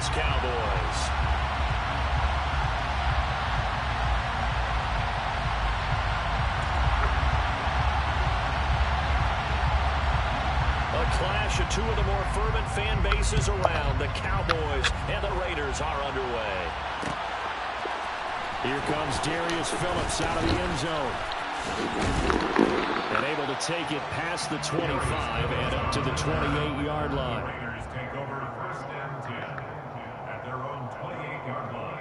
Dallas Cowboys. A clash of two of the more fervent fan bases around. The Cowboys and the Raiders are underway. Here comes Darius Phillips out of the end zone. And able to take it past the 25 and up to the 28-yard line. Raiders take over first and 10 at their own 28-yard line.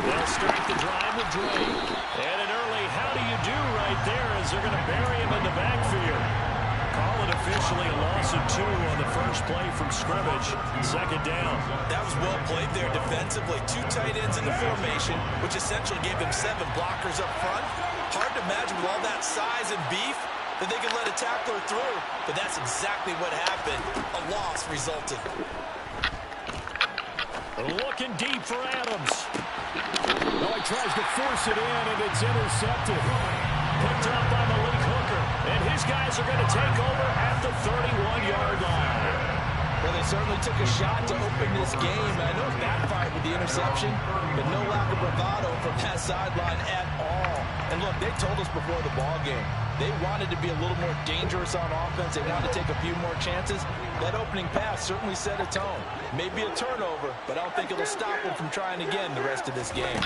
They'll start the drive with Drake. And an early how do you do right there as they're going to bury him in the backfield. Call it officially a loss of 2 on the first play from scrimmage. Second down. That was well played there defensively. 2 tight ends in the formation, which essentially gave them 7 blockers up front. Hard to imagine with all that size and beef that they could let a tackler through. But that's exactly what happened. A loss resulted. Looking deep for Adams. Oh, he tries to force it in, and it's intercepted. Picked up by Malik Hooker. And his guys are going to take over at the 31-yard line. Well, they certainly took a shot to open this game. I know it backfired with the interception, but no lack of bravado from that sideline at all. And look, they told us before the ball game, they wanted to be a little more dangerous on offense. They wanted to take a few more chances. That opening pass certainly set a tone. Maybe a turnover, but I don't think it'll stop them from trying again the rest of this game.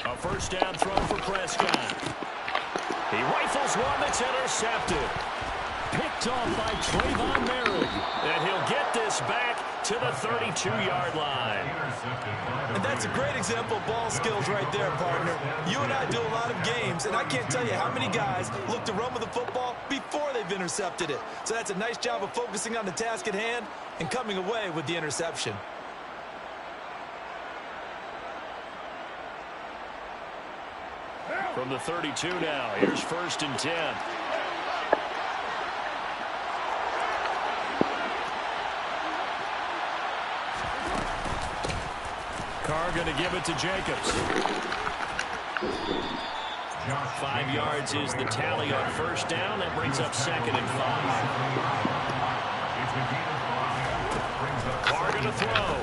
A first down throw for Prescott. He rifles one that's intercepted. Picked off by Trayvon Merrick. And he'll get this back to the 32-yard line. And that's a great example of ball skills right there, partner. You and I do a lot of games, and I can't tell you how many guys look to run with the football before they've intercepted it. So that's a nice job of focusing on the task at hand and coming away with the interception. From the 32 now, here's first and 10. Carr going to give it to Jacobs. 5 yards is the tally on first down. That brings up second and 5. Carr going to throw.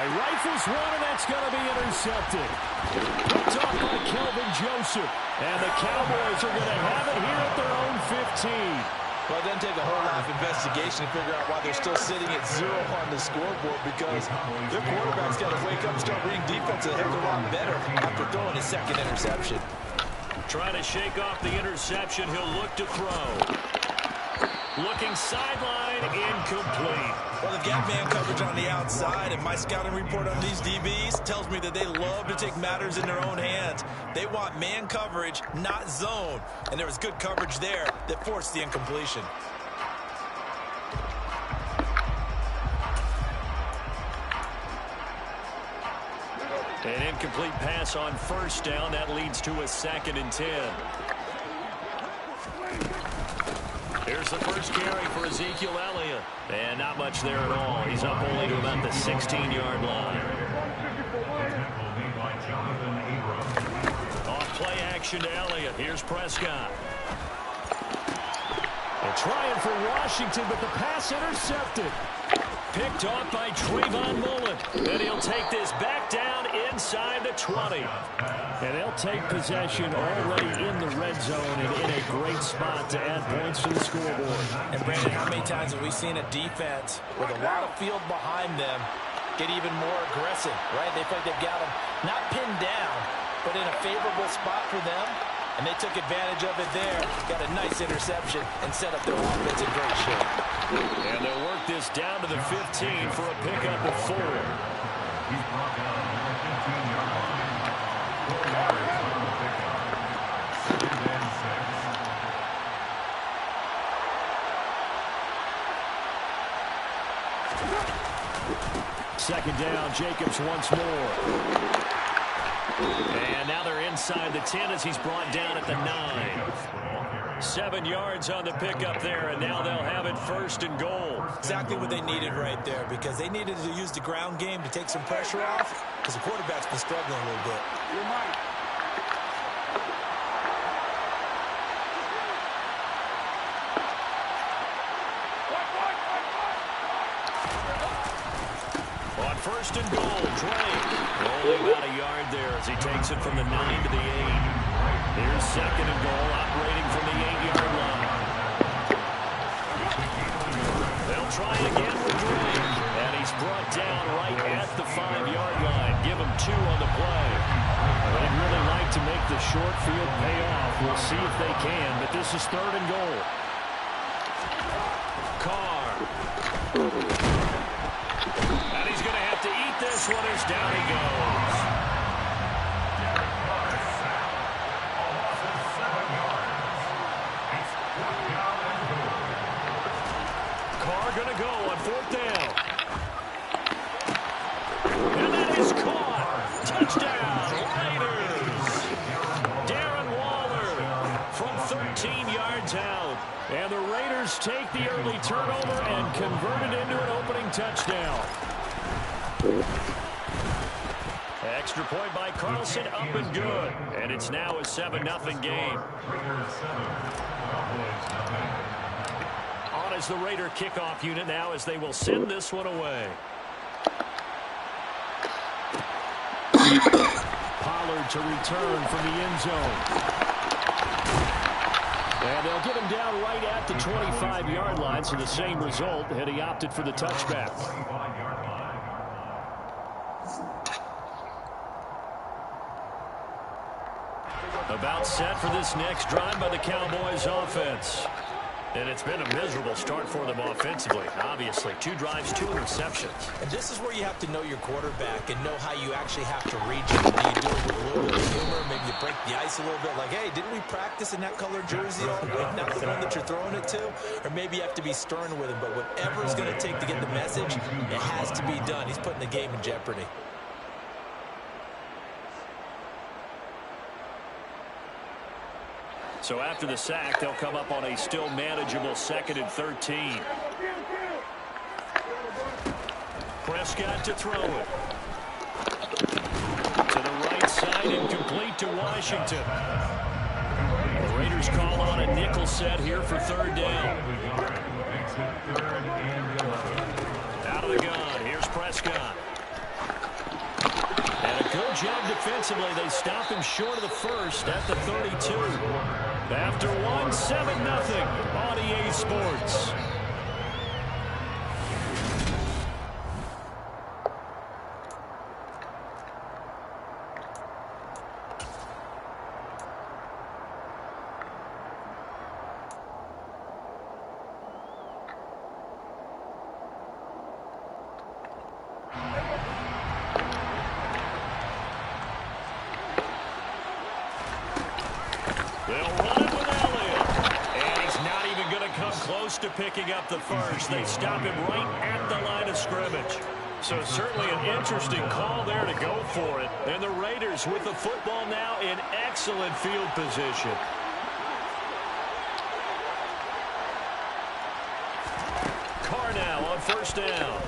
He rifles one, and that's going to be intercepted. Picked off by Kelvin Joseph. And the Cowboys are going to have it here at their own 15. Well, it doesn't take a whole lot of investigation to figure out why they're still sitting at 0 on the scoreboard, because their quarterback's got to wake up and start reading defense a heck of a lot better after throwing his second interception. Trying to shake off the interception. He'll look to throw. Looking sideline, incomplete. Well, they've got man coverage on the outside, and my scouting report on these DBs tells me that they love to take matters in their own hands. They want man coverage, not zone. And there was good coverage there that forced the incompletion. An incomplete pass on first down. That leads to a second and 10. Here's the first carry for Ezekiel Elliott. And not much there at all. He's up only to about the 16-yard line. Off play action to Elliott. Here's Prescott. They're trying for Washington, but the pass intercepted. Picked off by Trayvon Mullen. And he'll take this back down inside the 20. And they'll take possession already in the red zone and in a great spot to add points to the scoreboard. And Brandon, how many times have we seen a defense with a lot of field behind them get even more aggressive, right? They feel like they've got them not pinned down, but in a favorable spot for them. And they took advantage of it there. Got a nice interception and set up their offense in great shape. And they'll work this down to the 15 for a pickup of 4. He's brought down at the 15-yard line. 4 yards on the pickup. Second and 6. second down. Jacobs once more. And now they're inside the 10 as he's brought down at the 9. 7 yards on the pickup there, and now they'll have it first and goal. Exactly what they needed right there, because they needed to use the ground game to take some pressure off, because the quarterback's been struggling a little bit. On first and goal, Drake only about a yard there as he takes it from the 9 to the 8. Here's second and goal, operating from the 8-yard line. They'll try again with Drake, and he's brought down right at the 5-yard line. Give him 2 on the play. They'd really like to make the short field pay off. We'll see if they can, but this is third and goal. Carr. And he's going to have to eat this one as down he goes. Carr going to go on fourth down. And that is caught. Touchdown, Raiders. Darren Waller from 13 yards out. And the Raiders take the early turnover and convert it into an opening touchdown. Extra point by Carlson, up and good. And it's now a 7-0 game. On as the Raider kickoff unit now as they will send this one away. Pollard to return from the end zone. And they'll get him down right at the 25-yard line, so the same result had he opted for the touchback. About set for this next drive by the Cowboys offense. And it's been a miserable start for them offensively. Obviously, 2 drives, 2 interceptions. And this is where you have to know your quarterback and know how you actually have to reach him. Do you do it with a little bit of humor? Maybe you break the ice a little bit, like, hey, didn't we practice in that colored jersey all week? Not the one that you're throwing it to? Or maybe you have to be stern with him. But whatever it's going to take to get the message, it has to be done. He's putting the game in jeopardy. So after the sack, they'll come up on a still manageable 2nd and 13. Prescott to throw it. To the right side, incomplete to Washington. The Raiders call on a nickel set here for 3rd down. Out of the gun, here's Prescott. And a good job defensively. They stop him short of the first at the 32. After 1, 7-0 on EA Sports. To picking up the first. They stop him right at the line of scrimmage. So certainly an interesting call there to go for it. And the Raiders with the football now in excellent field position. Carr now on first down.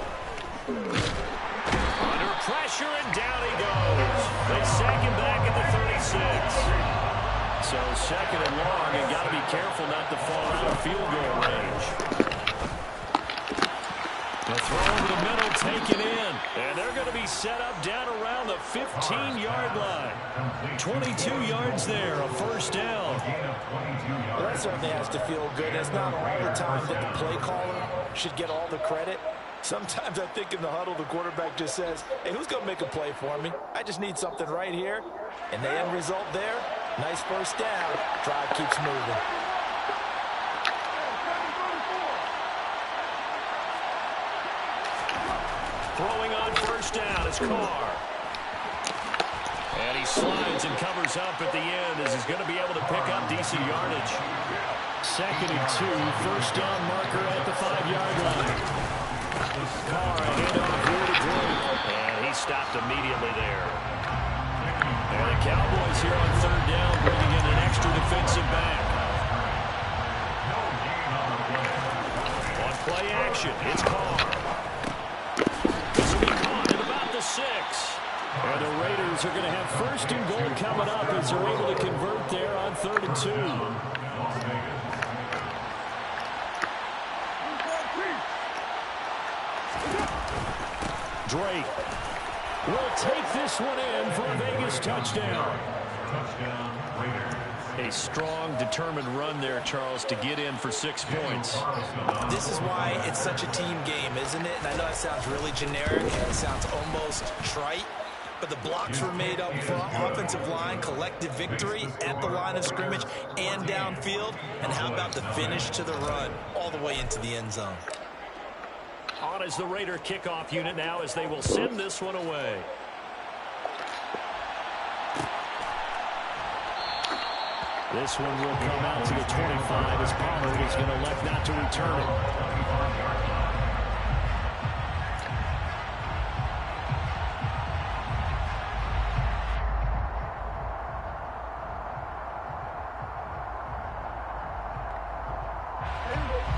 Under pressure and down he goes. They sack him back at the 36. So 2nd and long, and got to be careful not to fall out of field goal range. The throw over the middle taken in, and they're going to be set up down around the 15-yard line. 22 yards there, a first down. Well, that certainly has to feel good. It's not all the time that the play caller should get all the credit. Sometimes I think in the huddle, the quarterback just says, hey, who's going to make a play for me? I just need something right here. And the end result there, nice first down. Drive keeps moving. Throwing on first down is Carr. And he slides and covers up at the end as he's going to be able to pick up decent yardage. 2nd and 2, first down marker at the 5-yard line. Carr and handoff here to Drake. And he stopped immediately there. And the Cowboys here on third down bringing in an extra defensive back. On play action, it's Carr. This will be caught at about the 6. And the Raiders are going to have first and goal coming up as they're able to convert there on 3rd and 2. Drake will take this one in for a Vegas touchdown. Touchdown, Raiders. A strong, determined run there, Charles, to get in for 6 points. This is why it's such a team game, isn't it? And I know it sounds really generic and it sounds almost trite, but the blocks were made up front, offensive line, collective victory at the line of scrimmage and downfield. And how about the finish to the run all the way into the end zone? On is the Raider kickoff unit now as they will send this one away. This one will come out to the 25 as Pollard is going to elect not to return it.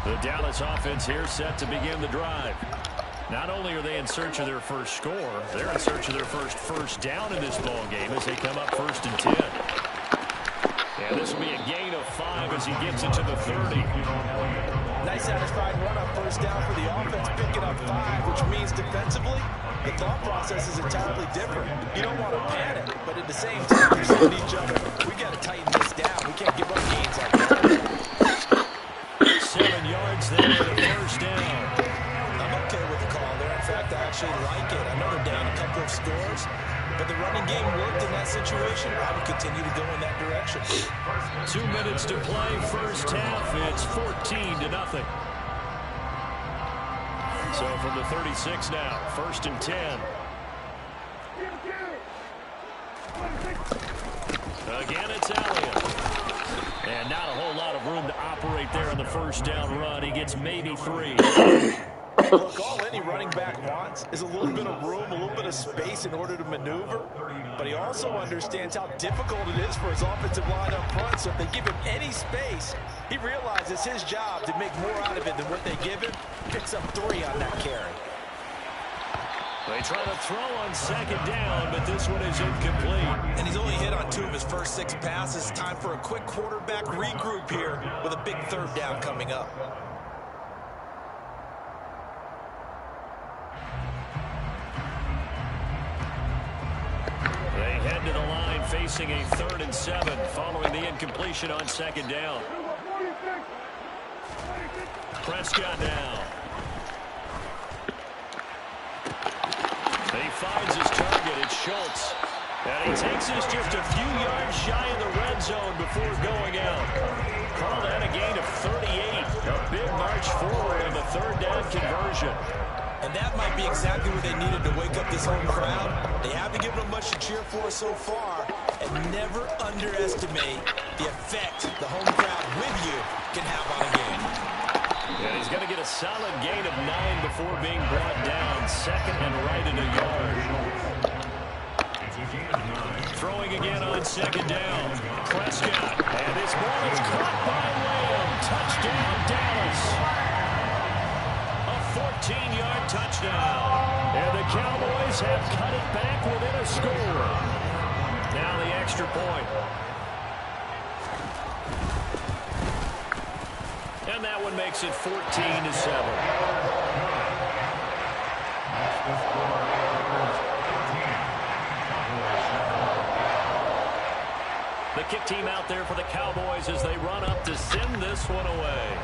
The Dallas offense here set to begin the drive. Not only are they in search of their first score, they're in search of their first down in this ball game as they come up 1st and 10. And this will be a gain of 5 as he gets it to the 30. Nice satisfying run on first down for the offense, picking up 5, which means defensively, the thought process is entirely different. You don't want to panic, but at the same time, you're saying to each other, we got to tighten this down. We can't give up gains like that. 7 yards there for the first down. I'm okay with the call there. In fact, I actually like it. I know they're down a couple of scores, but the running game worked in that situation. I would continue to go in that direction. 2 minutes to play, first half. It's 14-0. So from the 36 now, 1st and 10. Again, it's Elliott. And not a whole lot of room to operate there in the first down run. He gets maybe 3. Look, all any running back wants is a little bit of room, a little bit of space in order to maneuver. But he also understands how difficult it is for his offensive line up front. So if they give him any space, he realizes his job to make more out of it than what they give him. Picks up 3 on that carry. They try to throw on 2nd down, but this one is incomplete. And he's only hit on 2 of his first 6 passes. Time for a quick quarterback regroup here with a big 3rd down coming up. They head to the line facing a 3rd and 7 following the incompletion on 2nd down. Prescott now. He finds his target. It's Schultz. And he takes this just a few yards shy of the red zone before going out. Call that a gain of 38. A big march forward on the 3rd down conversion. And that might be exactly what they needed to wake up this home crowd. They haven't given them much to cheer for so far. And never underestimate the effect the home crowd with you can have on a game. And he's going to get a solid gain of 9 before being brought down. 2nd and right in a yard. Throwing again on 2nd down. Prescott. And this ball is caught by Lamb. Touchdown, Dallas. A 14-yard touchdown. And the Cowboys have cut it back within a score. Now the extra point. And that one makes it 14-7. The kick team out there for the Cowboys as they run up to send this one away.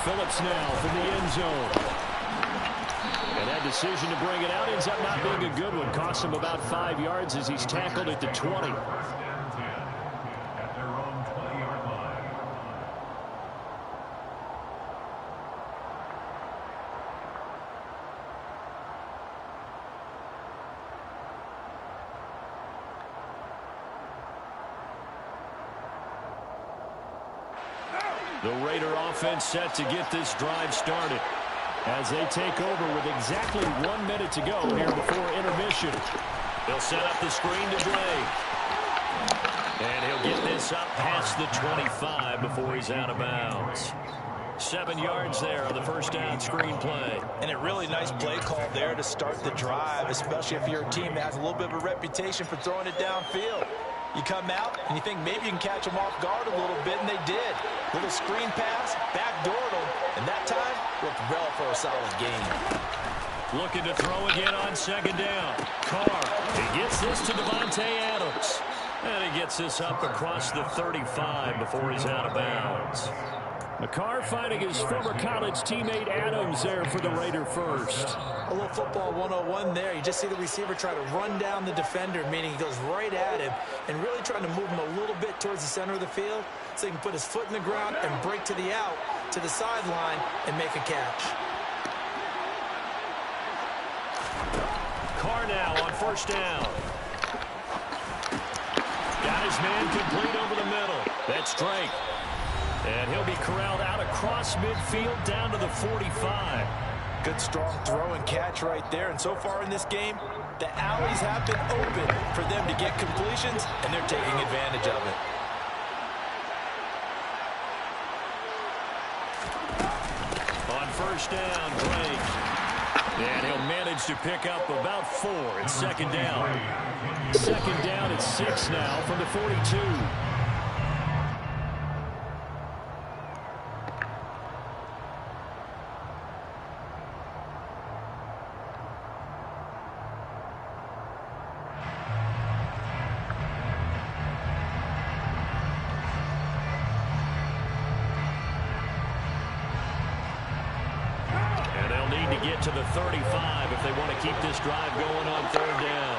Phillips now from the end zone. And that decision to bring it out ends up not being a good one. Costs him about 5 yards as he's tackled at the 20. The Raider offense set to get this drive started as they take over with exactly 1 minute to go here before intermission. They'll set up the screen to Dre. And he'll get this up past the 25 before he's out of bounds. 7 yards there on the first down screen play. And a really nice play call there to start the drive, especially if you're a team that has a little bit of a reputation for throwing it downfield. You come out and you think maybe you can catch them off guard a little bit, and they did. Little screen pass, backdoored them, and that time worked well for a solid gain. Looking to throw again on second down. Carr, he gets this to Devontae Adams. And he gets this up across the 35 before he's out of bounds. Carr finding his former college teammate Adams there for the Raider first. A little football 101 there. You just see the receiver try to run down the defender, meaning he goes right at him and really trying to move him a little bit towards the center of the field so he can put his foot in the ground and break to the out, to the sideline, and make a catch. Carr now on first down. Got his man complete over the middle. That's Drake. And he'll be corralled out across midfield down to the 45. Good strong throw and catch right there. And so far in this game, the alleys have been open for them to get completions, and they're taking advantage of it. On first down, Drake. And he'll manage to pick up about 4. It's second down. Second down at 6 now from the 42. Get to the 35 if they want to keep this drive going on third down.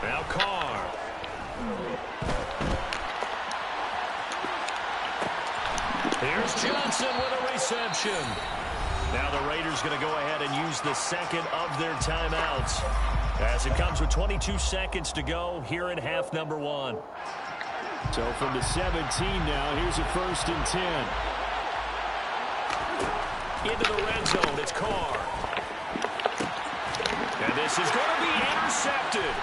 Now Carr. Here's Johnson with a reception. Now the Raiders going to go ahead and use the second of their timeouts as it comes with 22 seconds to go here in half number 1. So from the 17 now, here's a 1st and 10. Into the red zone, it's Carr. And this is going to be intercepted.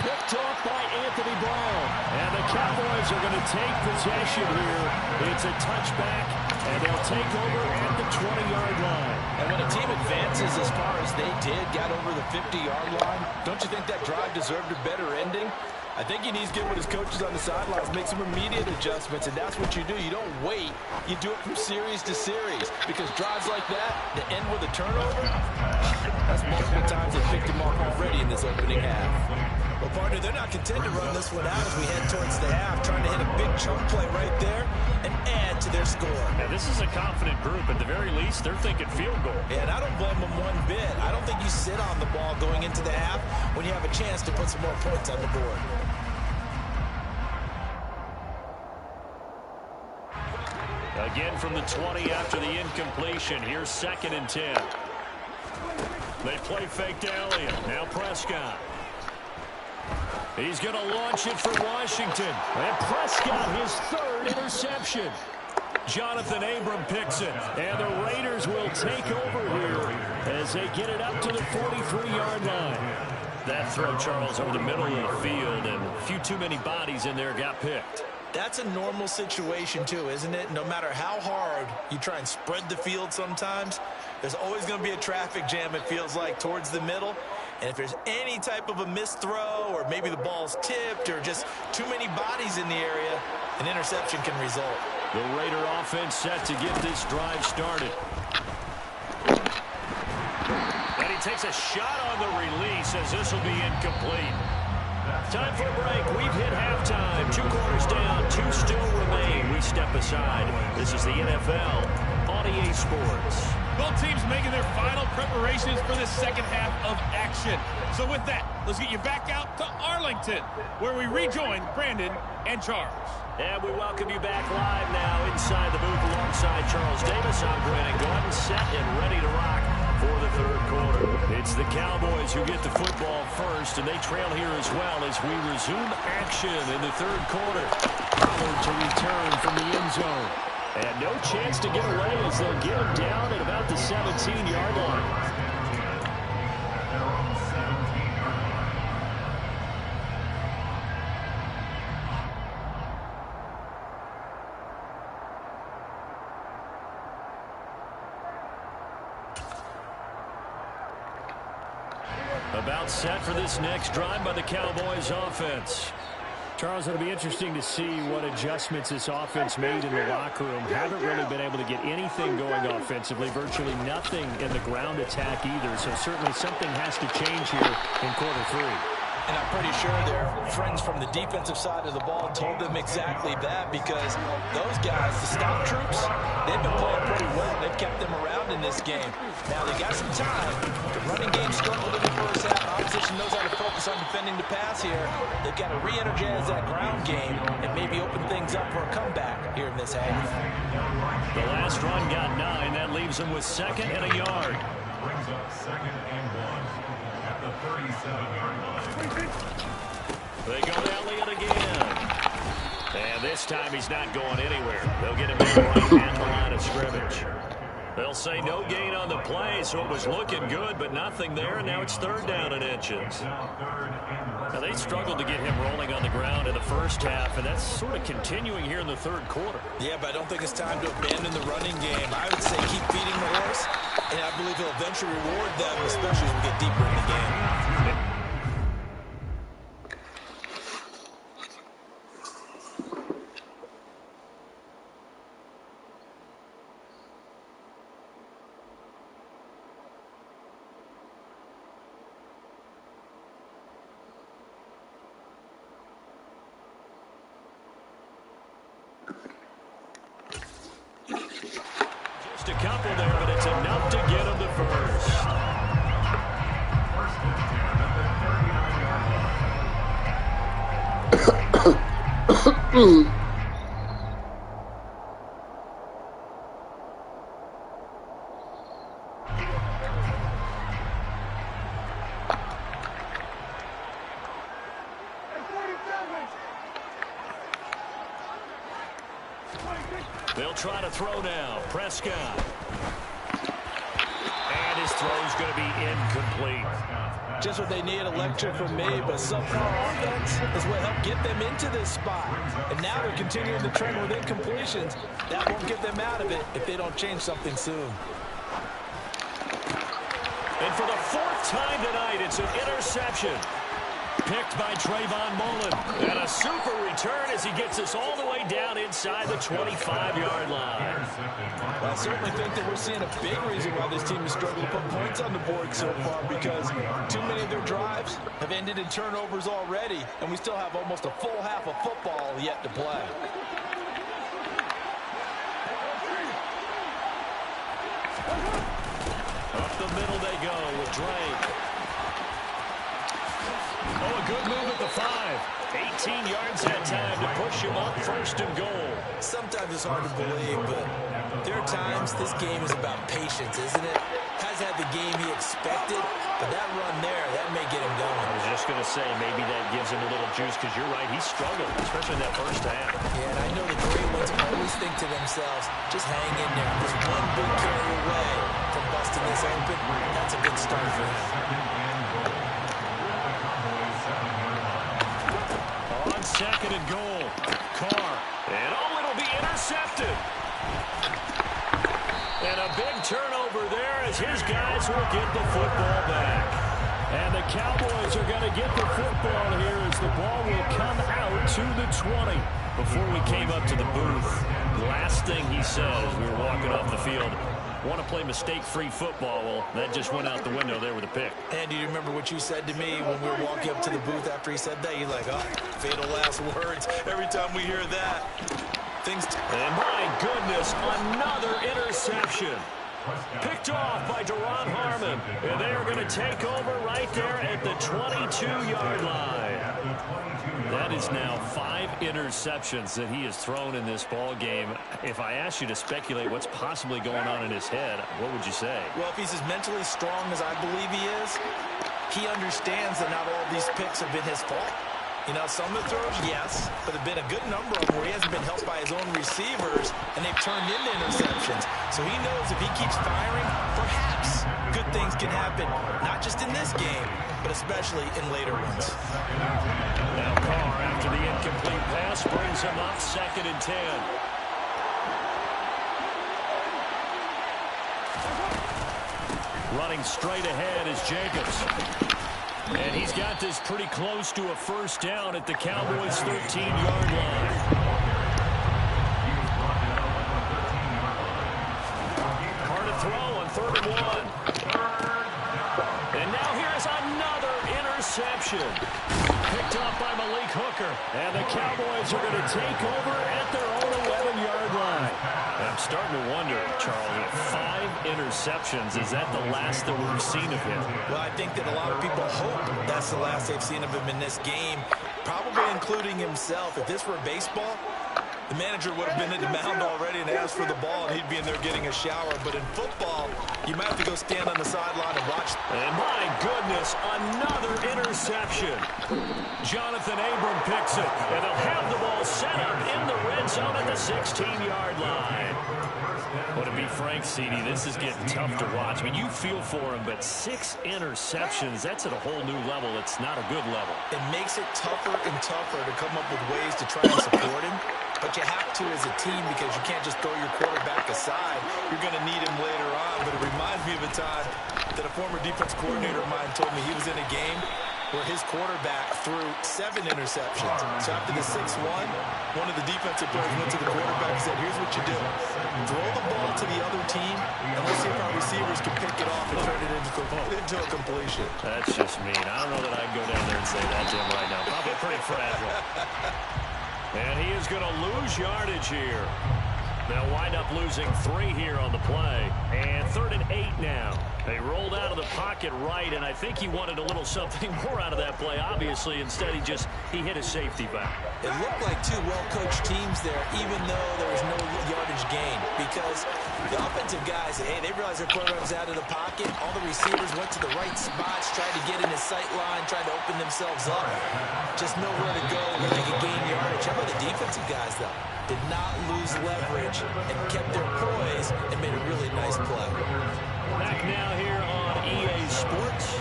Picked off by Anthony Brown. And the Cowboys are going to take possession here. It's a touchback, and they'll take over at the 20-yard line. And when a team advances as far as they did, got over the 50-yard line, don't you think that drive deserved a better ending? I think he needs to get with his coaches on the sidelines, make some immediate adjustments, and that's what you do. You don't wait. You do it from series to series, because drives like that, that end with a turnover, that's multiple times they picked him off already in this opening half. Well, partner, they're not content to run this one out as we head towards the half, trying to hit a big chunk play right there and add to their score. Now, this is a confident group. At the very least, they're thinking field goal. Yeah, and I don't blame them one bit. I don't think you sit on the ball going into the half when you have a chance to put some more points on the board. Again from the 20 after the incompletion. Here's 2nd and 10. They play fake to Elliott. Now Prescott. He's going to launch it for Washington. And Prescott, his 3rd interception. Jonathan Abram picks it. And the Raiders will take over here as they get it up to the 43-yard line. That throw, Charles, over the middle of the field, and a few too many bodies in there got picked. That's a normal situation, too, isn't it? No matter how hard you try and spread the field sometimes, there's always going to be a traffic jam, it feels like, towards the middle. And if there's any type of a missed throw, or maybe the ball's tipped, or just too many bodies in the area, an interception can result. The Raider offense set to get this drive started. And he takes a shot on the release as this will be incomplete. Time for a break. We've hit halftime. 2 quarters down. 2 still remain. We step aside. This is the NFL on EA Sports. Both teams making their final preparations for the second half of action. So with that, let's get you back out to Arlington, where we rejoin Brandon and charge. And we welcome you back live now inside the booth alongside Charles Davis. I'm Brandon Gordon, set and ready to rock for the third quarter. It's the Cowboys who get the football first, and they trail here as well as we resume action in the third quarter. Pollard to return from the end zone. And no chance to get away as they'll get him down at about the 17-yard line. About set for this next drive by the Cowboys offense. Charles, it'll be interesting to see what adjustments this offense made in the locker room. Haven't really been able to get anything going offensively, virtually nothing in the ground attack either. So certainly something has to change here in quarter three. And I'm pretty sure their friends from the defensive side of the ball told them exactly that, because those guys, the stop troops, they've been playing pretty well. They've kept them around in this game. Now, they got some time. The running game struggled in the first half. Opposition knows how to focus on defending the pass here. They've got to re-energize that ground game and maybe open things up for a comeback here in this half. The last run got 9. That leaves them with 2nd and a yard. Brings up 2nd and 1 at the 37-yard line. They go to Elliott again. And this time he's not going anywhere. They'll get him in right at the line of scrimmage. They'll say no gain on the play, so it was looking good, but nothing there, and now it's 3rd down and inches. Now, they struggled to get him rolling on the ground in the first half, and that's sort of continuing here in the third quarter. Yeah, but I don't think it's time to abandon the running game. I would say keep feeding the horse, and I believe he'll eventually reward them, especially as we get deeper in the game. Just a couple there, but it's enough to get him the first. They'll try to throw now. Prescott. And his throw's going to be incomplete. Just what they need, a lecture from me, but subpar offense is what helped get them into this spot. And now they're continuing the trend with incompletions. That won't get them out of it if they don't change something soon. And for the 4th time tonight, it's an interception. Picked by Trayvon Mullen. And a super return as he gets us all the way down inside the 25-yard line. Well, I certainly think that we're seeing a big reason why this team is struggling to put points on the board so far, because too many of their drives have ended in turnovers already, and we still have almost a full half of football yet to play. Up the middle they go with Drake. Oh, a good move at the 5. 18 yards that time to push him up 1st and goal. Sometimes it's hard to believe, but there are times this game is about patience, isn't it? Hasn't had the game he expected, but that run there, that may get him going. I was just going to say, maybe that gives him a little juice, because you're right, he struggled, especially in that first half. Yeah, and I know the great ones always think to themselves, just hang in there. Just one big carry away from busting this open. That's a good start for him. On 2nd and goal, Carr. And it'll be intercepted. And a big turnover there as his guys will get the football back. And the Cowboys are going to get the football here as the ball will come out to the 20. Before we came up to the booth, the last thing he says, we were walking off the field, want to play mistake-free football. Well, that just went out the window there with a pick. And do you remember what you said to me when we were walking up to the booth after he said that? You're like, oh, fatal last words. Every time we hear that, and my goodness, another interception. Picked off by Duron Harmon. And they are going to take over right there at the 22-yard line. That is now 5 interceptions that he has thrown in this ball game. If I asked you to speculate what's possibly going on in his head, what would you say? Well, if he's as mentally strong as I believe he is, he understands that not all these picks have been his fault. You know, some of the throws, yes, but there have been a good number of them where he hasn't been helped by his own receivers, and they've turned into interceptions. So he knows if he keeps firing, perhaps good things can happen, not just in this game, but especially in later ones. Now Carr, after the incomplete pass, brings him up 2nd and 10. Running straight ahead is Jacobs. And he's got this pretty close to a first down at the Cowboys' 13-yard line. Carr to throw on 3rd and 1. And now here's another interception. Picked off by Malik Hooker. And the Cowboys are going to take over at their own 11-yard line. I'm starting to wonder, Charles, if 5 interceptions, is that the last that we've seen of him? Well, I think that a lot of people hope that's the last they've seen of him in this game, probably including himself. If this were baseball, the manager would have been at the mound already and asked for the ball, and he'd be in there getting a shower. But in football, you might have to go stand on the sideline and watch. And my goodness, another interception. Jonathan Abram picks it, and they'll have the ball set up in the red zone at the 16-yard line. Well, to be frank, CD, this is getting tough to watch. I mean, you feel for him, but 6 interceptions, that's at a whole new level. It's not a good level. It makes it tougher and tougher to come up with ways to try and support him. But you have to as a team because you can't just throw your quarterback aside. You're going to need him later on. But it reminds me of a time that a former defense coordinator of mine told me he was in a game where his quarterback threw 7 interceptions. So after the 6-1, one of the defensive players went to the quarterback and said, here's what you do. Throw the ball to the other team, and let's see if our receivers can pick it off and turn it into a completion. That's just mean. I don't know that I can go down there and say that to him right now. Probably pretty fragile. And he is going to lose yardage here. They'll wind up losing 3 here on the play. And 3rd and 8 now. They rolled out of the pocket right, and I think he wanted a little something more out of that play, obviously. Instead, he hit a safety back. It looked like 2 well-coached teams there, even though there was no yardage gain. Because the offensive guys, hey, they realized their quarterback was out of the pocket. All the receivers went to the right spots, tried to get in his sight line, tried to open themselves up. Just nowhere to go where they could gain yardage. How about the defensive guys, though? Did not lose leverage and kept their poise and made a really nice play. Back now here on EA Sports.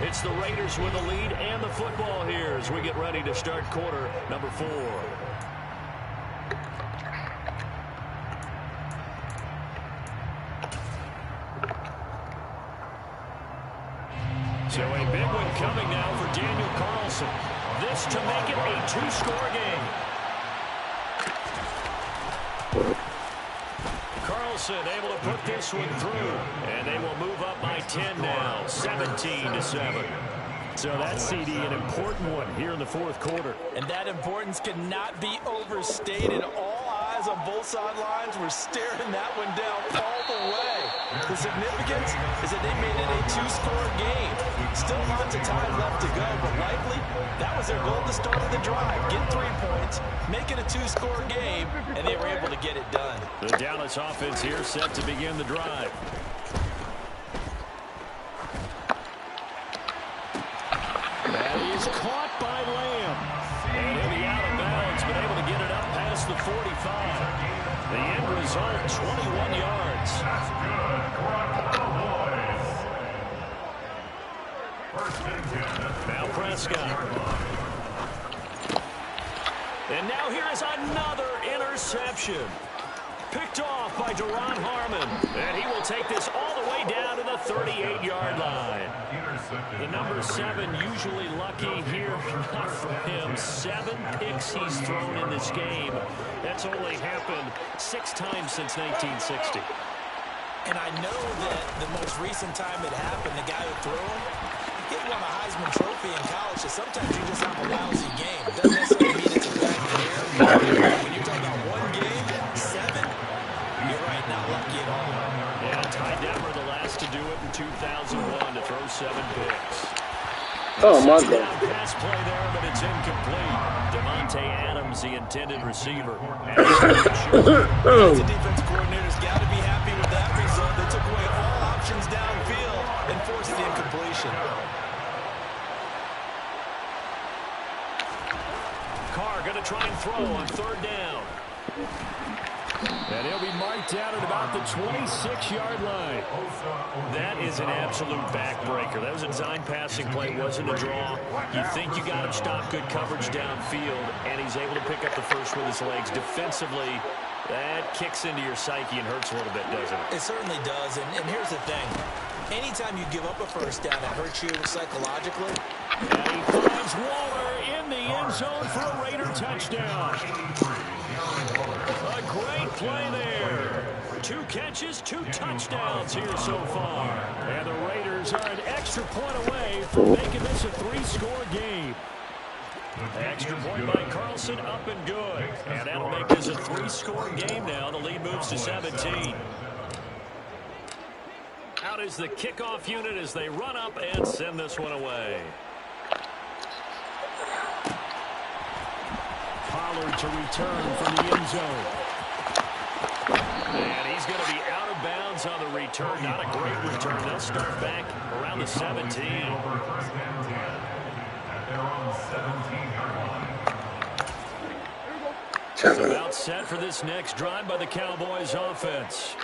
It's the Raiders with the lead and the football here as we get ready to start quarter number 4. So a big one coming now for Daniel Carlson. This to make it a 2-score game. Carlson able to put this one through, and they will move up by 10 now, 17-7. So that's, CD, an important one here in the 4th quarter. And that importance cannot be overstated. All eyes on both sidelines were staring that one down all the way. The significance is that they made it a 2-score game. Still lots of time left to go, but likely that was their goal at the start of the drive. Get 3 points, make it a 2-score game, and they were able to get it done. The Dallas offense here set to begin the drive. That is caught by Lamb. And he'll be out of bounds, but able to get it up past the 45. The end result, 21 yards. That's good for a Cowboys. 1st and 10. Now Prescott. And now here is another interception. Picked off by Duron Harmon. And he will take this all the way down to the 38-yard line. The number 7 usually lucky here. Not for him. 7 picks he's thrown in this game. That's only happened 6 times since 1960. And I know that the most recent time it happened, the guy who threw him, he won a Heisman Trophy in college, so sometimes you just have a lousy game. It doesn't necessarily mean it's a bad career. When you're talking about 1 game, 7, you're right, not lucky at all. Yeah, Ty Detmer the last to do it in 2001 to throw 7 picks. Oh, my God. Pass play there, but it's incomplete. Devontae Adams, the intended receiver. The defense coordinator's got to be happy with that result. They took away all options downfield and forced the incompletion. Carr going to try and throw on 3rd down. And he'll be marked down at about the 26-yard line. That is an absolute backbreaker. That was a design passing play, wasn't a draw. You think you got him stopped, good coverage downfield, and he's able to pick up the first with his legs. Defensively, that kicks into your psyche and hurts a little bit, doesn't it? It certainly does, and here's the thing. Anytime you give up a first down, it hurts you psychologically. And he finds Waller in the end zone for a Raider touchdown. A great play there. 2 catches, 2 touchdowns here so far. And the Raiders are an extra point away from making this a 3-score game. Extra point by Carlson, up and good. And that'll make this a 3-score game now. The lead moves to 17. Out is the kickoff unit as they run up and send this one away. Pollard to return from the end zone. And he's going to be out of bounds on the return. Not a great return. They'll start back around the 17. About set for this next drive by the Cowboys offense.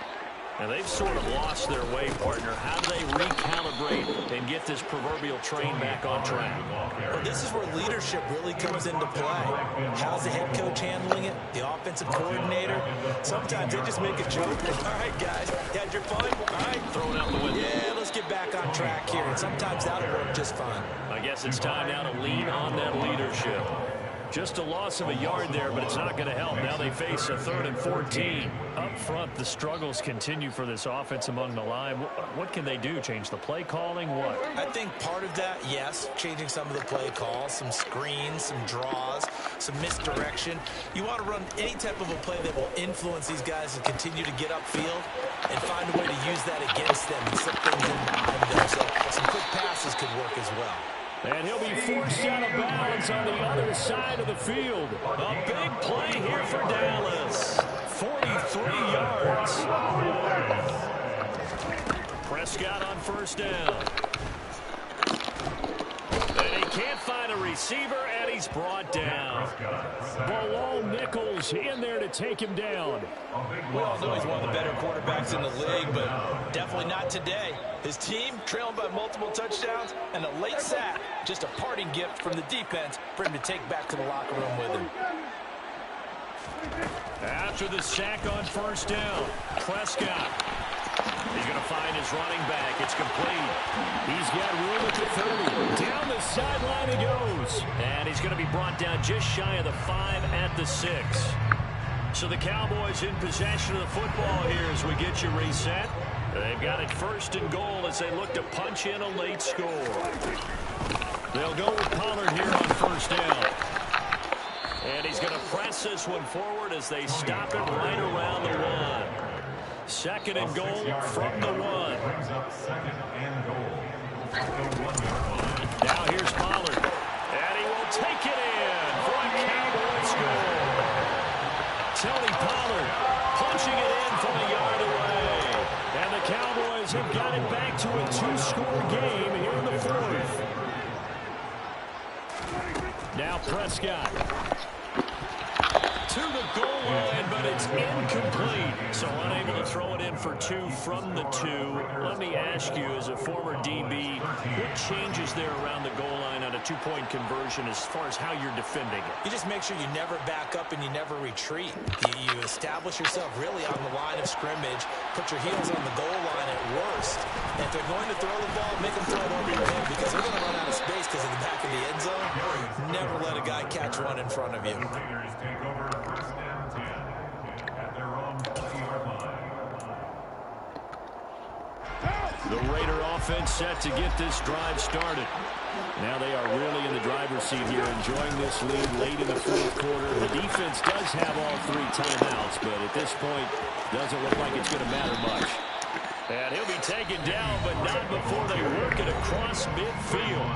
And they've sort of lost their way, partner. How do they recalibrate and get this proverbial train back on track? Well, this is where leadership really comes into play. How's the head coach handling it? The offensive coordinator? Sometimes they just make a joke. All right, guys, you had your fun? All right, Throw it out the window. yeah, let's get back on track here. And sometimes that'll work just fine. I guess it's time now to lean on that leadership. Just a loss of a yard there, but it's not going to help. Now they face a 3rd and 14. Up front, the struggles continue for this offense among the line. What can they do? Change the play calling? What? I think part of that, yes, changing some of the play calls, some screens, some draws, some misdirection. You want to run any type of a play that will influence these guys and continue to get upfield and find a way to use that against them and slip things in behind them. So some quick passes could work as well. And he'll be forced out of bounds on the other side of the field. A big play here for Dallas. 43 yards. Prescott on 1st down. And he can't find a receiver, and he's brought down. Below Nichols in there to take him down. We all know he's one of the better quarterbacks in the league, but definitely not today. His team trailing by multiple touchdowns and a late sack. Just a parting gift from the defense for him to take back to the locker room with him. After the sack on 1st down, Prescott. He's going to find his running back. It's complete. He's got room at the 30. Down the sideline he goes. And he's going to be brought down just shy of the 5 at the 6. So the Cowboys in possession of the football here as we get you reset. They've got it 1st and goal as they look to punch in a late score. They'll go with Pollard here on 1st down. And he's going to press this one forward as they stop it right around the 1. 2nd and goal from the 1. Now here's Pollard. And he will take it in for a Cowboy score. Tony Pollard punching it in from a yard away. And the Cowboys have got it back to a 2-score game here in the 4th. Now Prescott. To the goal line, but it's incomplete. So unable to throw it in for 2 from the 2. Let me ask you, as a former DB, what changes there around the goal line on a 2-point conversion as far as how you're defending it? You just make sure you never back up and you never retreat. You establish yourself really on the line of scrimmage, put your heels on the goal line at worst. And if they're going to throw the ball, make them throw it over your head because they're going to run out of space because of the back of the end zone. Never let a guy catch one in front of you. The Raider offense set to get this drive started. Now they are really in the driver's seat here, enjoying this lead late in the 4th quarter. The defense does have all 3 timeouts, but at this point, doesn't look like it's going to matter much. And he'll be taken down, but not before they work it across midfield.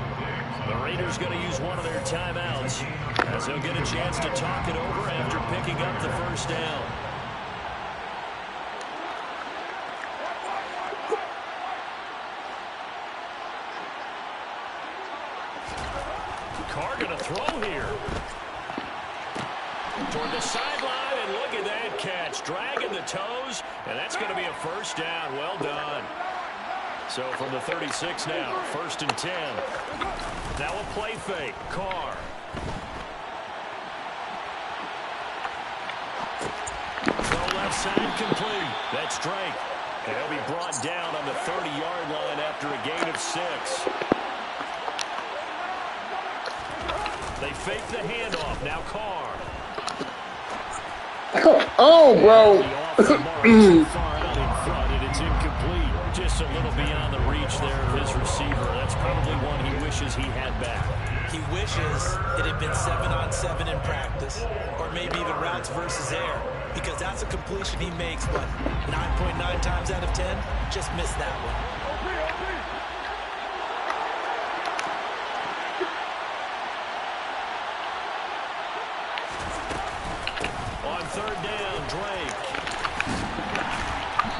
The Raiders going to use one of their timeouts as they'll get a chance to talk it over after picking up the first down. Carr going to throw here. Toward the sideline, and look at that catch. Dragging the toes, and that's going to be a first down. Well done. So from the 36 now, 1st and 10. Now a play fake. Carr. Throw left side complete. That's Drake. And he'll be brought down on the 30-yard line after a gain of 6. They fake the handoff. Now Carr. Oh, bro. Far out in front, and it's incomplete. Just a little beyond the reach there of his receiver. That's probably one he wishes he had back. He wishes it had been 7-on-7 in practice, or maybe even routes versus air, because that's a completion he makes, what, 9.9 times out of 10? Just missed that one. On 3rd down, Drake.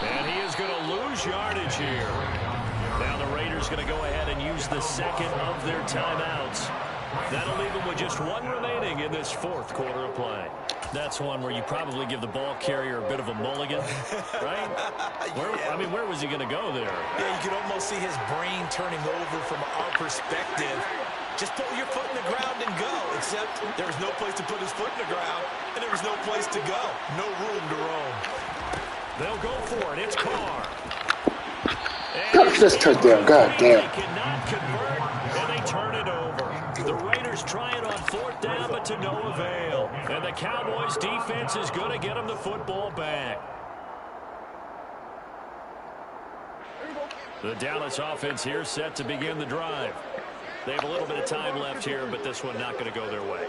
And he is going to lose yardage here. Now the Raiders going to go ahead and use the second of their timeouts. That'll leave them with just one remaining in this 4th quarter of play. That's one where you probably give the ball carrier a bit of a mulligan, right? Where was he going to go there? Yeah, you could almost see his brain turning over from our perspective. Just put your foot in the ground and go, except there was no place to put his foot in the ground, and there was no place to go. No room to roam. They'll go for it. It's Carr. That's this touchdown. God damn. They cannot convert, and they turn it over. The Raiders try it on 4th down, but to no avail. And the Cowboys' defense is going to get them the football back. The Dallas offense here set to begin the drive. They have a little bit of time left here, but this one not going to go their way.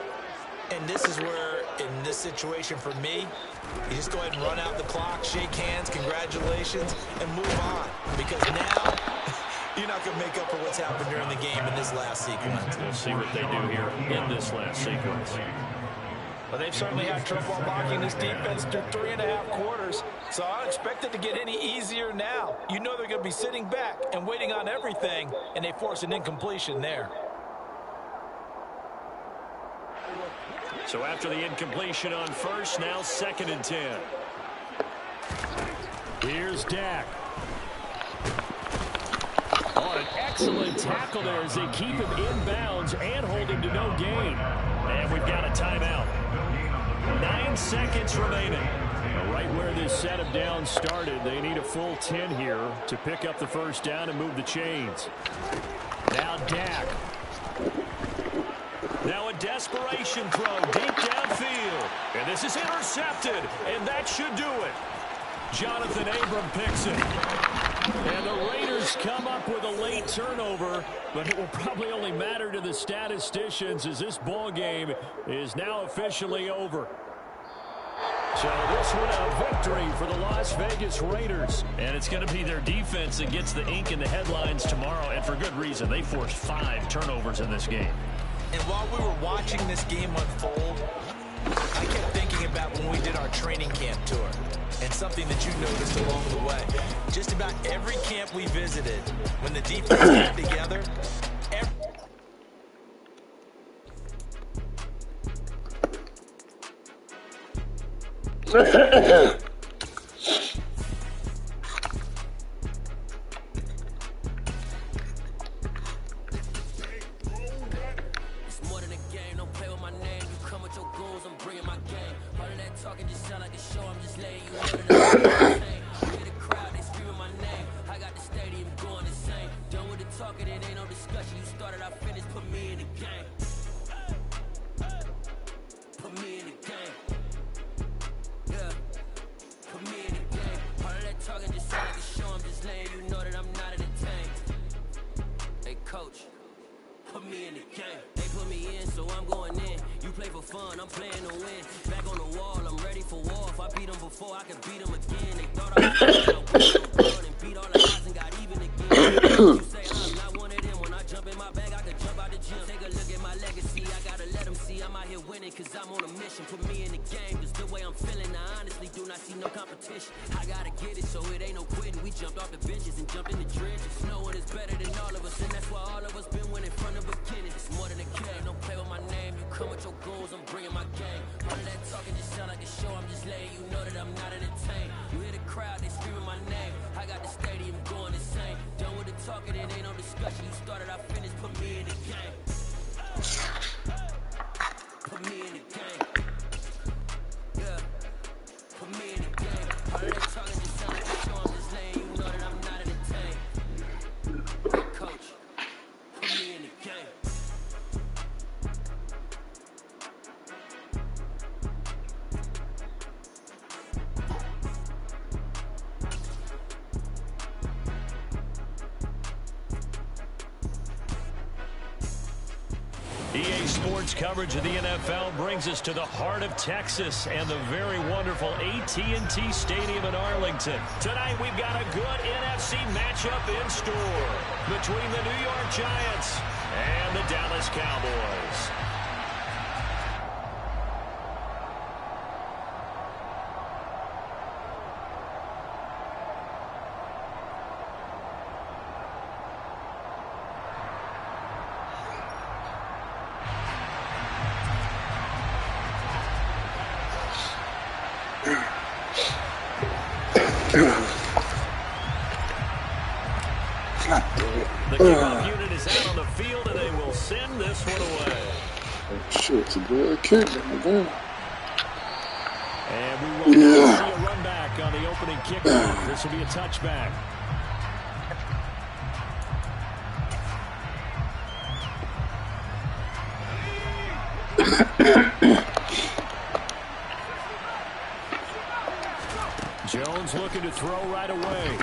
And this is where, in this situation for me, you just go ahead and run out the clock, shake hands, congratulations, and move on. Because now, you're not going to make up for what's happened during the game in this last sequence. We'll see what they do here in this last sequence. Well, they've certainly had trouble blocking this defense through 3.5 quarters, so I don't expect it to get any easier now. You know they're going to be sitting back and waiting on everything, and they force an incompletion there. So after the incompletion on 1st, now 2nd and 10. Here's Dak. Oh, an excellent tackle there as they keep him inbounds and hold him to no gain. And we've got a timeout. 9 seconds remaining. Right where this set of downs started, they need a full 10 here to pick up the 1st down and move the chains. Now Dak. Now a desperation throw deep downfield. And this is intercepted, and that should do it. Jonathan Abram picks it. And the Raiders come up with a late turnover, but it will probably only matter to the statisticians as this ball game is now officially over. So this one a victory for the Las Vegas Raiders. And it's going to be their defense that gets the ink in the headlines tomorrow, and for good reason. They forced 5 turnovers in this game. And while we were watching this game unfold, I kept thinking about when we did our training camp tour and something that you noticed along the way. Just about every camp we visited, when the defense came together, legacy. I gotta let them see I'm out here winning, cause I'm on a mission. Put me in the game, cause the way I'm feeling, I honestly do not see no competition. I gotta get it, so it ain't no quitting. We jumped off the benches and jumped in the trenches. No one is better than all of us, and that's why all of us been winning from the beginning. It's more than a game, don't play with my name. You come with your goals, I'm bringing my game. All of that talking just sound like a show, I'm just letting you know that I'm not entertained. You hear the crowd, they screaming my name. I got the stadium going insane. Done with the talking, it ain't no discussion. You started, I finished, put me in the game. Put me in the game. Yeah. Put me in the game. All of that talking just sound like a show, I'm just letting you know that I'm not entertained. Coach, put me in the game. EA Sports coverage of the NFL brings us to the heart of Texas and the very wonderful AT&T Stadium in Arlington. Tonight we've got a good NFC matchup in store between the New York Giants and the Dallas Cowboys. The kickoff unit is out on the field, and they will send this one away. Shit, it's a good kick. Man. And we will not see a run back on the opening kickoff. This will be a touchback. Jones looking to throw right away.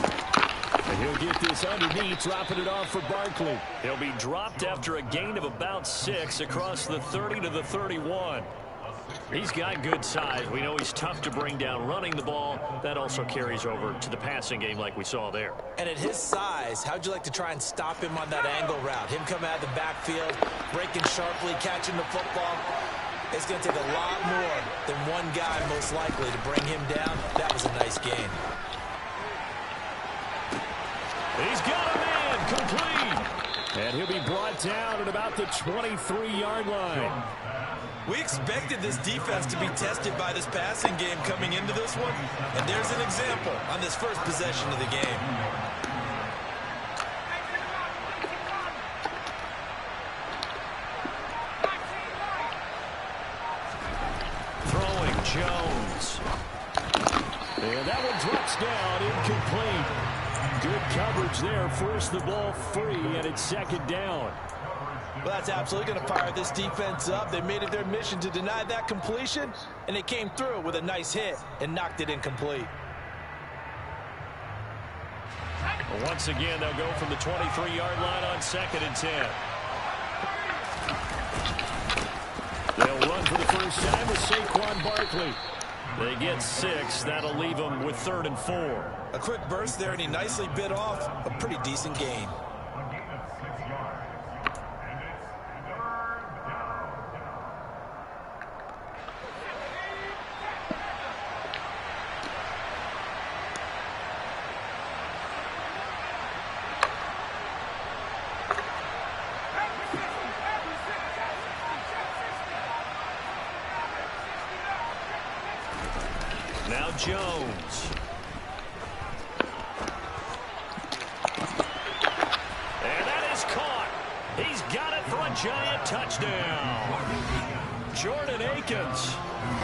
And he'll get this underneath, dropping it off for Barkley. He'll be dropped after a gain of about 6 across the 30 to the 31. He's got good size. We know he's tough to bring down running the ball. That also carries over to the passing game like we saw there. And at his size, how'd you like to try and stop him on that angle route? Him coming out of the backfield, breaking sharply, catching the football. It's going to take a lot more than one guy, most likely, to bring him down. That was a nice gain. He's got a man, complete. And he'll be brought down at about the 23-yard line. We expected this defense to be tested by this passing game coming into this one. And there's an example on this first possession of the game. Throwing Jones. And that one drops down, incomplete. Good coverage there, forced the ball free, and it's second down. Well, that's absolutely going to fire this defense up. They made it their mission to deny that completion, and they came through with a nice hit and knocked it incomplete. Well, once again, they'll go from the 23-yard line on 2nd and 10. They'll run for the first time with Saquon Barkley. They get 6. That'll leave them with 3rd and 4. A quick burst there, and he nicely bit off a pretty decent gain. Now Jones. And that is caught. He's got it for a giant touchdown. Jordan Akins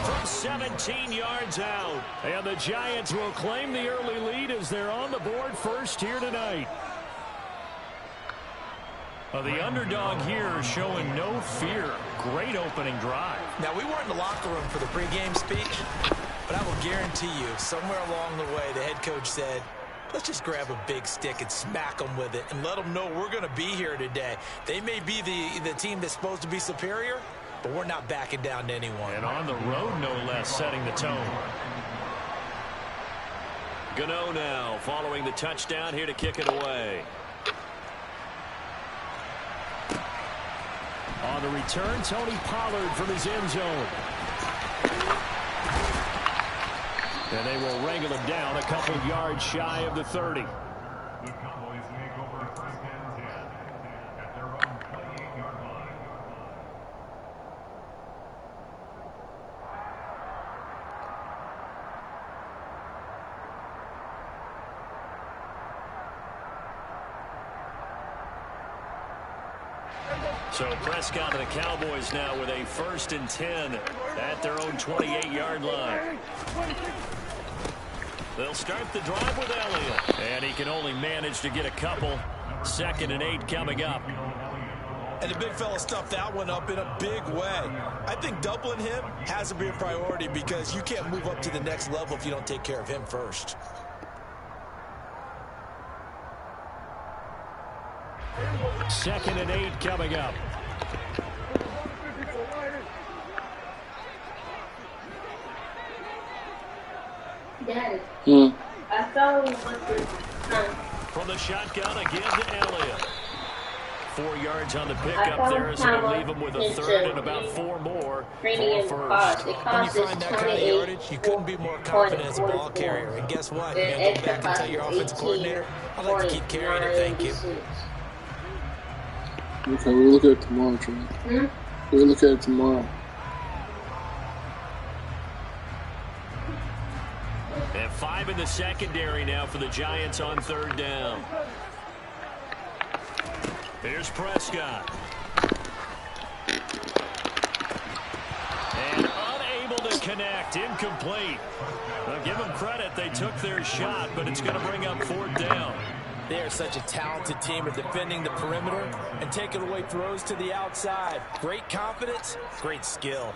from 17 yards out. And the Giants will claim the early lead as they're on the board first here tonight. The underdog here showing no fear. Great opening drive. Now, we weren't in the locker room for the pregame speech, but I will guarantee you, somewhere along the way, the head coach said, let's just grab a big stick and smack them with it and let them know we're going to be here today. They may be the team that's supposed to be superior, but we're not backing down to anyone. And on the road, no less, setting the tone. Gano now following the touchdown here to kick it away. On the return, Tony Pollard from his end zone. And they will wrangle him down a couple yards shy of the 30. The Cowboys make over 1st and 10 at their own 28-yard line. So Prescott and the Cowboys now with a 1st and 10 at their own 28-yard line. They'll start the drive with Elliott. And he can only manage to get a couple. 2nd and 8 coming up. And the big fella stuffed that one up in a big way. I think doubling him has to be a priority because you can't move up to the next level if you don't take care of him first. Second and 8 coming up. Daddy. I saw him From the shotgun again to Elliott. 4 yards on the pickup there, so they'll leave him with a 3rd and about 4 more for a first. When you find that kind of yardage, you couldn't be more confident as a ball carrier. And guess what? You're going to go back and tell your offensive coordinator, I'd like to keep carrying it, thank you. Okay, we'll look at it tomorrow, Trey. We'll look at it tomorrow. And 5 in the secondary now for the Giants on 3rd down. Here's Prescott. And unable to connect. Incomplete. Now give them credit. They took their shot, but it's going to bring up 4th down. They are such a talented team at defending the perimeter and taking away throws to the outside. Great confidence, great skill.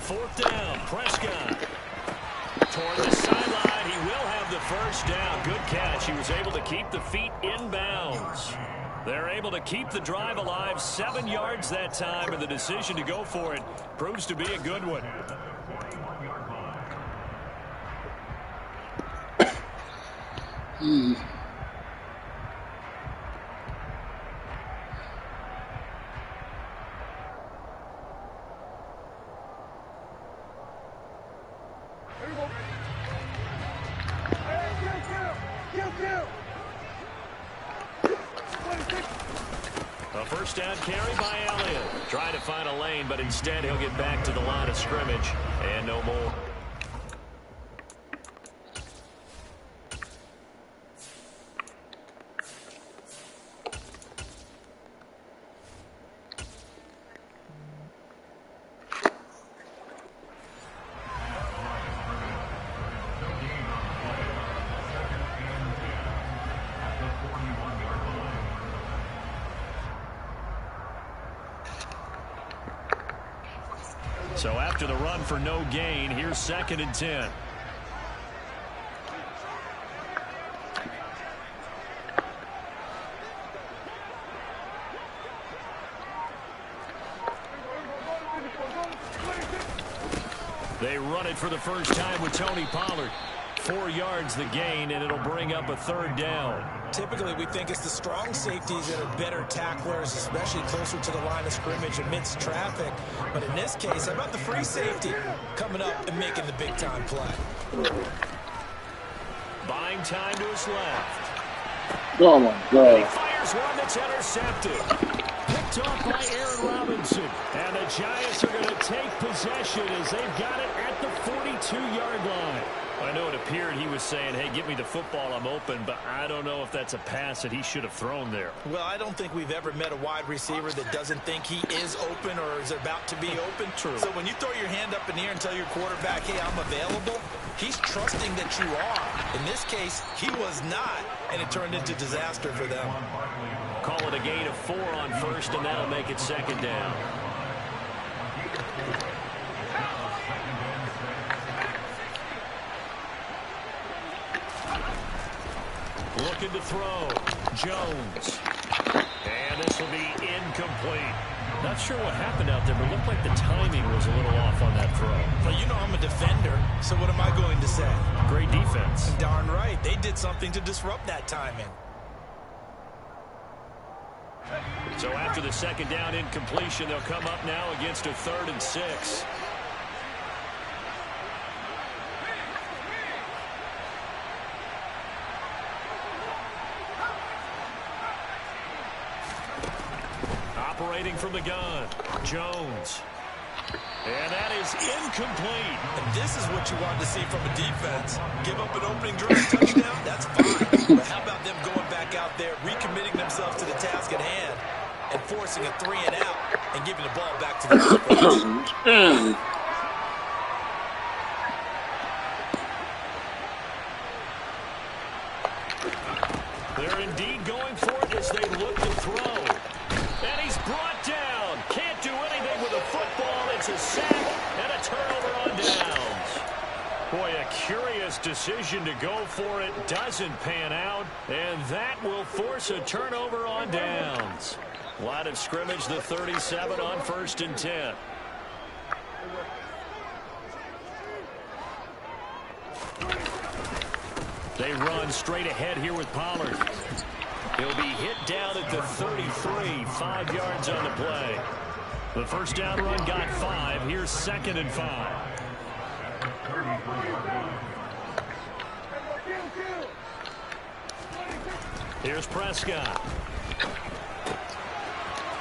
Fourth down, Prescott. Toward the sideline, he will have the first down. Good catch. He was able to keep the feet in bounds. They're able to keep the drive alive. 7 yards that time, and the decision to go for it proves to be a good one. A first down carry by Elliott. Trying to find a lane, but instead he'll get back to the line of scrimmage and no more. So after the run for no gain, here's 2nd and 10. They run it for the first time with Tony Pollard. 4 yards the gain, and it'll bring up a 3rd down. Typically, we think it's the strong safeties that are better tacklers, especially closer to the line of scrimmage amidst traffic. But in this case, how about the free safety coming up and making the big-time play? Buying time to his left. Oh, my He God. fires one that's intercepted. Picked off by Aaron Robinson. And the Giants are going to take possession as they've got it at the 42-yard line. I know it appeared he was saying, hey, give me the football, I'm open, but I don't know if that's a pass that he should have thrown there. Well, I don't think we've ever met a wide receiver that doesn't think he is open or is about to be open. True. So when you throw your hand up in the air and tell your quarterback, hey, I'm available, he's trusting that you are. In this case, he was not, and it turned into disaster for them. Call it a gain of 4 on first, and that'll make it 2nd down. Looking to throw. Jones. And this will be incomplete. Not sure what happened out there, but it looked like the timing was a little off on that throw. Well, you know I'm a defender, so what am I going to say? Great defense. Darn right. They did something to disrupt that timing. So after the second down incompletion, they'll come up now against a 3rd and 6. Operating from the gun, Jones. And that is incomplete. And this is what you want to see from a defense. Give up an opening drive touchdown, that's fine. But how about them going back out there, recommitting themselves to the task at hand, and forcing a 3 and out, and giving the ball back to the offense? They're indeed going for it as they look to throw. And he's brought down. Can't do anything with a football. It's a sack and a turnover on downs. Boy, a curious decision to go for it. Doesn't pan out. And that will force a turnover on downs. Line of scrimmage, the 37 on 1st and 10. They run straight ahead here with Pollard. He'll be hit down at the 33, 5 yards on the play. The first down run got 5. Here's 2nd and 5. Here's Prescott.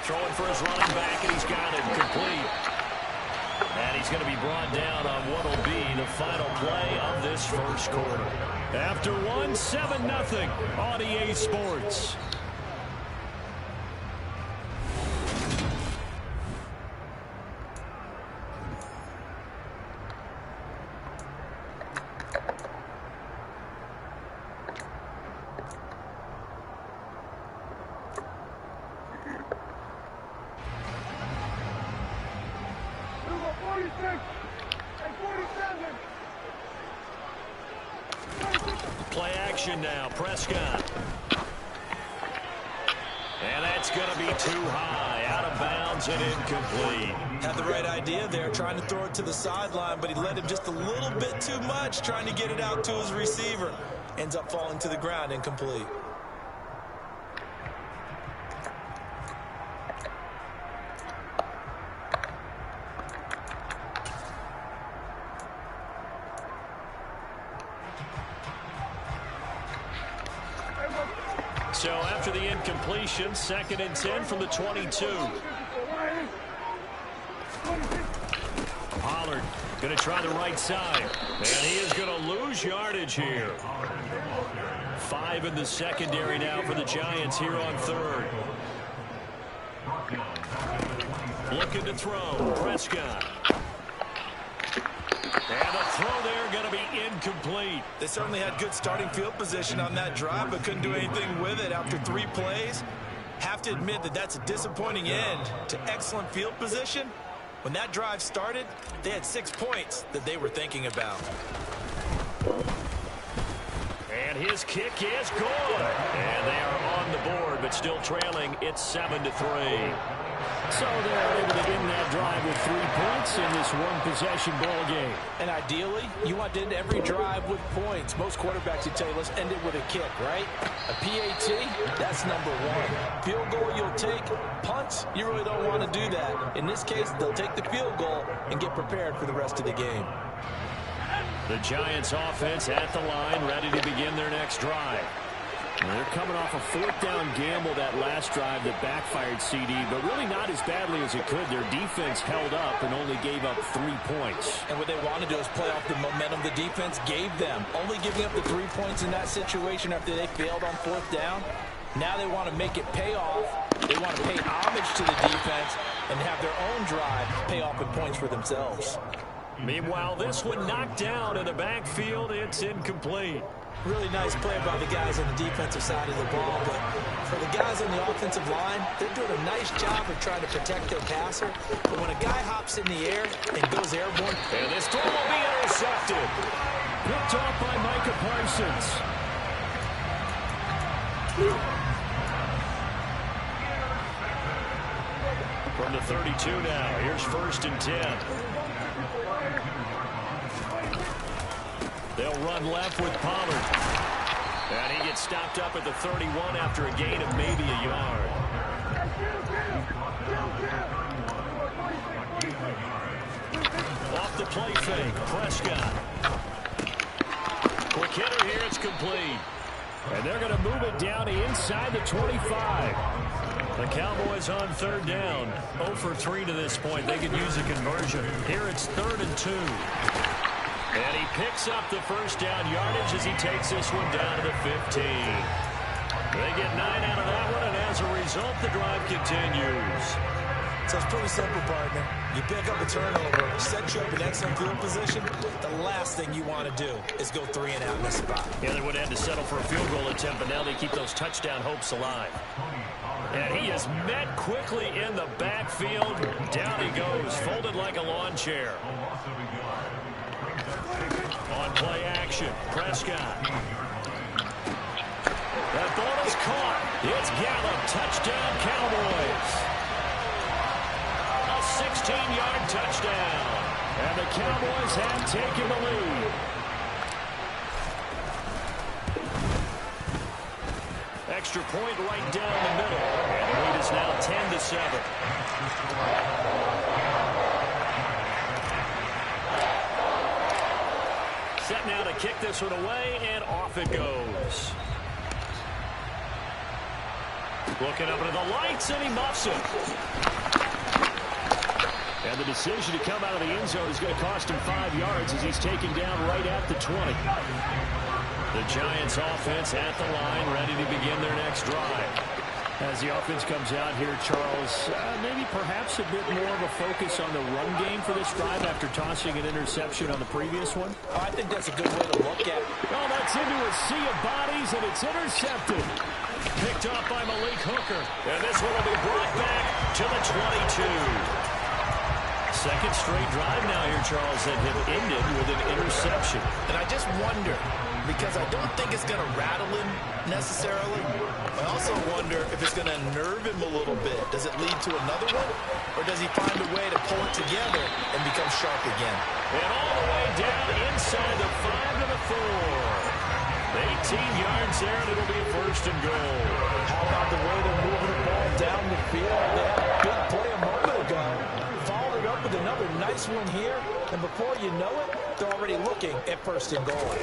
Throwing for his running back, and he's got it complete. And he's going to be brought down on what will be the final play of this first quarter. After 1, 7-0 on EA Sports. Play action now, Prescott. And that's going to be too high, out of bounds and incomplete. Had the right idea there, trying to throw it to the sideline, but he led him just a little bit too much, trying to get it out to his receiver. Ends up falling to the ground, incomplete. So after the incompletion, 2nd and 10 from the 22. Pollard going to try the right side. And he is going to lose yardage here. 5 in the secondary now for the Giants here on 3rd. Looking to throw. Prescott. And the throw there going to be incomplete. They certainly had good starting field position on that drive, but couldn't do anything with it after 3 plays. Have to admit that that's a disappointing end to excellent field position. When that drive started, they had 6 points that they were thinking about. And his kick is good. And they are on the board, but still trailing. It's 7-3. So they're able to end that drive with 3 points in this one-possession ball game. And ideally, you want to end every drive with points. Most quarterbacks would tell you, let's end it with a kick, right? A PAT, that's number 1. Field goal you'll take. Punts, you really don't want to do that. In this case, they'll take the field goal and get prepared for the rest of the game. The Giants offense at the line, ready to begin their next drive. Well, they're coming off a 4th down gamble that last drive that backfired CD, but really not as badly as it could. Their defense held up and only gave up 3 points. And what they want to do is play off the momentum the defense gave them. Only giving up the 3 points in that situation after they failed on 4th down. Now they want to make it pay off. They want to pay homage to the defense and have their own drive pay off in points for themselves. Meanwhile, this one knocked down in the backfield. It's incomplete. Really nice play by the guys on the defensive side of the ball, but for the guys on the offensive line, they're doing a nice job of trying to protect their passer. But when a guy hops in the air and goes airborne, and this throw will be intercepted. Picked off by Micah Parsons. From the 32 now, here's 1st and 10. They'll run left with Pollard. And he gets stopped up at the 31 after a gain of maybe a yard. Off the play fake, Prescott. Quick hitter here, it's complete. And they're going to move it down to inside the 25. The Cowboys on 3rd down. 0 for 3 to this point. They could use a conversion. Here it's 3rd and 2. And he picks up the 1st down yardage as he takes this one down to the 15. They get 9 out of that one, and as a result, the drive continues. So it's pretty simple, partner. You pick up a turnover, set you up in excellent field position. The last thing you want to do is go 3 and out in this spot. Yeah, they would have had to settle for a field goal attempt, but now they keep those touchdown hopes alive. And he is met quickly in the backfield. Down he goes, folded like a lawn chair. On play action, Prescott. That ball is caught. It's Gallup. Touchdown, Cowboys. A 16-yard touchdown. And the Cowboys have taken the lead. Extra point right down the middle. And the lead is now 10-7. Set now to kick this one away, and off it goes. Looking up into the lights, and he muffs it. And the decision to come out of the end zone is going to cost him 5 yards as he's taken down right at the 20. The Giants offense at the line, ready to begin their next drive. As the offense comes out here, Charles, maybe perhaps a bit more of a focus on the run game for this drive after tossing an interception on the previous one? Oh, I think that's a good way to look at it. Oh, that's into a sea of bodies, and it's intercepted. Picked up by Malik Hooker. And this one will be brought back to the 22. Second straight drive now here, Charles, that have ended with an interception. And I just wonder, because I don't think it's going to rattle him necessarily. I also wonder if it's going to nerve him a little bit. Does it lead to another one? Or does he find a way to pull it together and become sharp again? And all the way down inside the 5 to the 4. 18 yards there, and it'll be a 1st and goal. How about the way they're moving the ball down the field? They had a big play a moment ago. Followed it up with another nice one here. And before you know it, they're already looking at 1st and goal.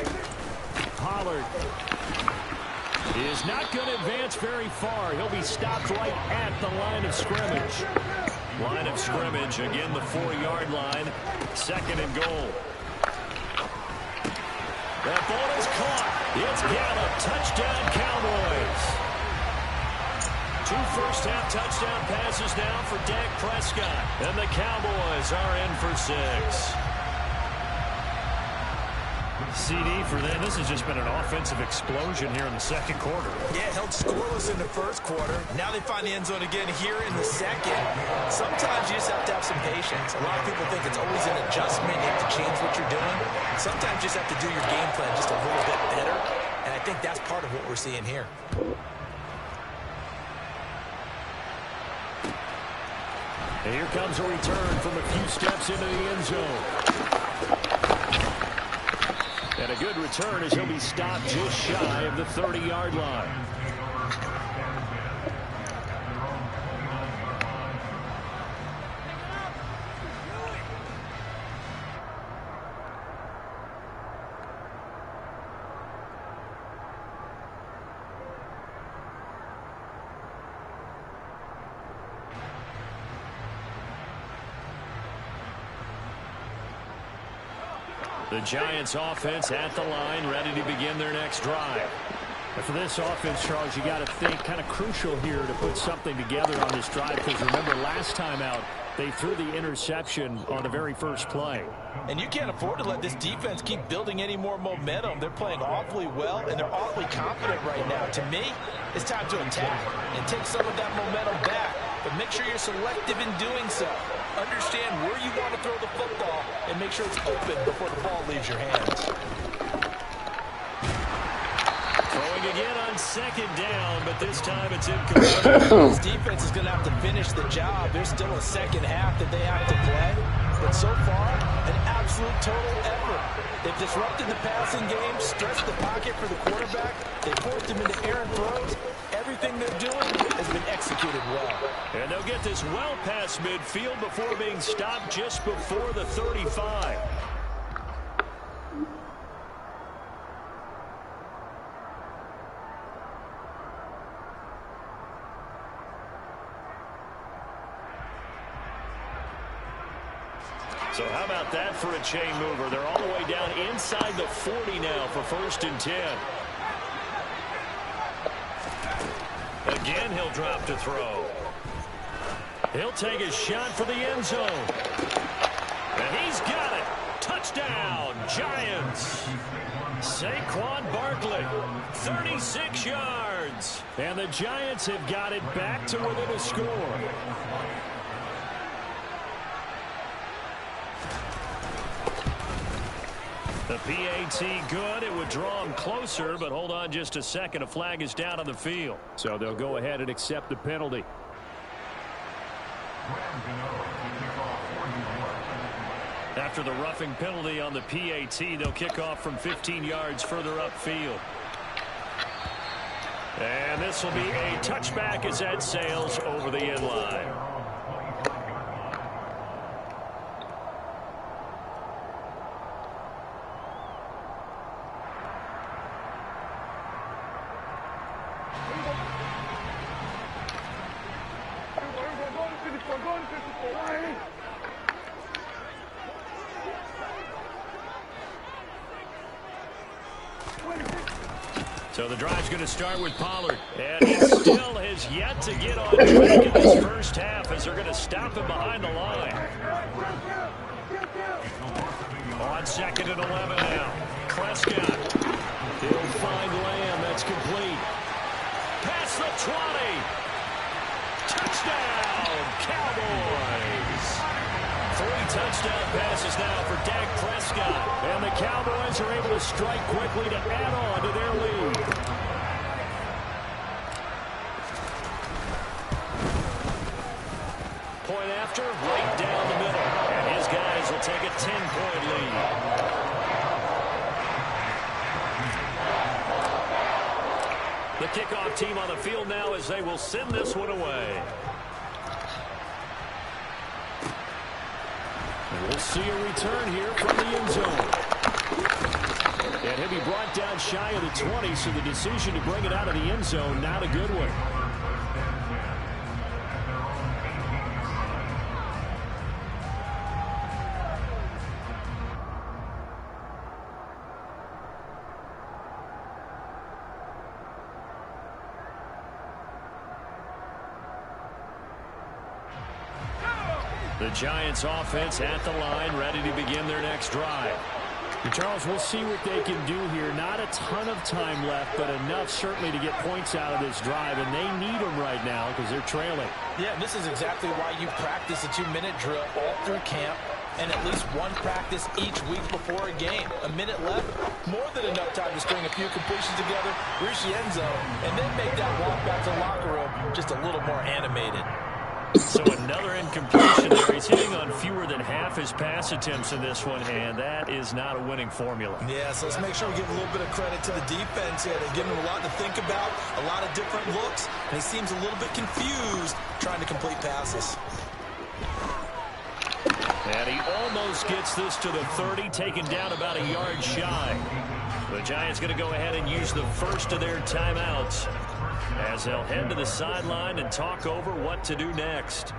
Pollard is not going to advance very far. He'll be stopped right at the line of scrimmage. Line of scrimmage, again the 4-yard line. 2nd and goal. That ball is caught. It's Gallup. Touchdown, Cowboys. 2 first-half touchdown passes now for Dak Prescott. And the Cowboys are in for 6. CD for them. This has just been an offensive explosion here in the 2nd quarter. Yeah, held scoreless in the 1st quarter. Now they find the end zone again here in the 2nd. Sometimes you just have to have some patience. A lot of people think it's always an adjustment. You have to change what you're doing. Sometimes you just have to do your game plan just a little bit better. And I think that's part of what we're seeing here. And here comes a return from a few steps into the end zone. And a good return as he'll be stopped just shy of the 30-yard line. The Giants offense at the line, ready to begin their next drive. And for this offense, Charles, you got to think kind of crucial here to put something together on this drive, because remember last time out, they threw the interception on the very first play. And you can't afford to let this defense keep building any more momentum. They're playing awfully well, and they're awfully confident right now. To me, it's time to attack and take some of that momentum back. But make sure you're selective in doing so. Understand where you want to throw the football and make sure it's open before the ball leaves your hands. Throwing again on second down, but this time it's incomplete. This defense is going to have to finish the job. There's still a second half that they have to play. But so far, an absolute total effort. They've disrupted the passing game, stretched the pocket for the quarterback. They forced him into errant throws. Everything they're doing has been executed well. And they'll get this well past midfield before being stopped just before the 35. So how about that for a chain mover? They're all the way down inside the 40 now for 1st and 10. Again, he'll drop to throw. He'll take a shot for the end zone. And he's got it. Touchdown, Giants. Saquon Barkley, 36 yards. And the Giants have got it back to within a score. The PAT good. It would draw him closer, but hold on just a second. A flag is down on the field. So they'll go ahead and accept the penalty. After the roughing penalty on the PAT, they'll kick off from 15 yards further upfield. And this will be a touchback as that sails over the end line. So the drive's going to start with Pollard. And he still has yet to get on track in this first half as they're going to stop him behind the line. On 2nd and 11 now. Prescott. He'll find Lamb. That's complete. Past the 20. Touchdown, Cowboys. 3 touchdown passes now for Dak Prescott. And the Cowboys are able to strike quickly to add on to their lead. Point after, right down the middle. And his guys will take a 10-point lead. The kickoff team on the field now as they will send this one away. We'll see a return here from the end zone. And he'll be brought down shy of the 20, so the decision to bring it out of the end zone, not a good one. The Giants offense at the line, ready to begin their next drive. Charles, we'll see what they can do here. Not a ton of time left, but enough certainly to get points out of this drive, and they need them right now because they're trailing. Yeah, this is exactly why you practice a 2-minute drill all through camp and at least one practice each week before a game. A minute left, more than enough time to string a few completions together, reach the end zone, and then make that walk back to the locker room just a little more animated. So another incompletion there. He's hitting on fewer than half his pass attempts in this one, and that is not a winning formula. Yeah, so let's make sure we give a little bit of credit to the defense here. They're giving him a lot to think about, a lot of different looks, and he seems a little bit confused trying to complete passes. And he almost gets this to the 30, taken down about a yard shy. The Giants going to go ahead and use the first of their timeouts as they'll head to the sideline and talk over what to do next.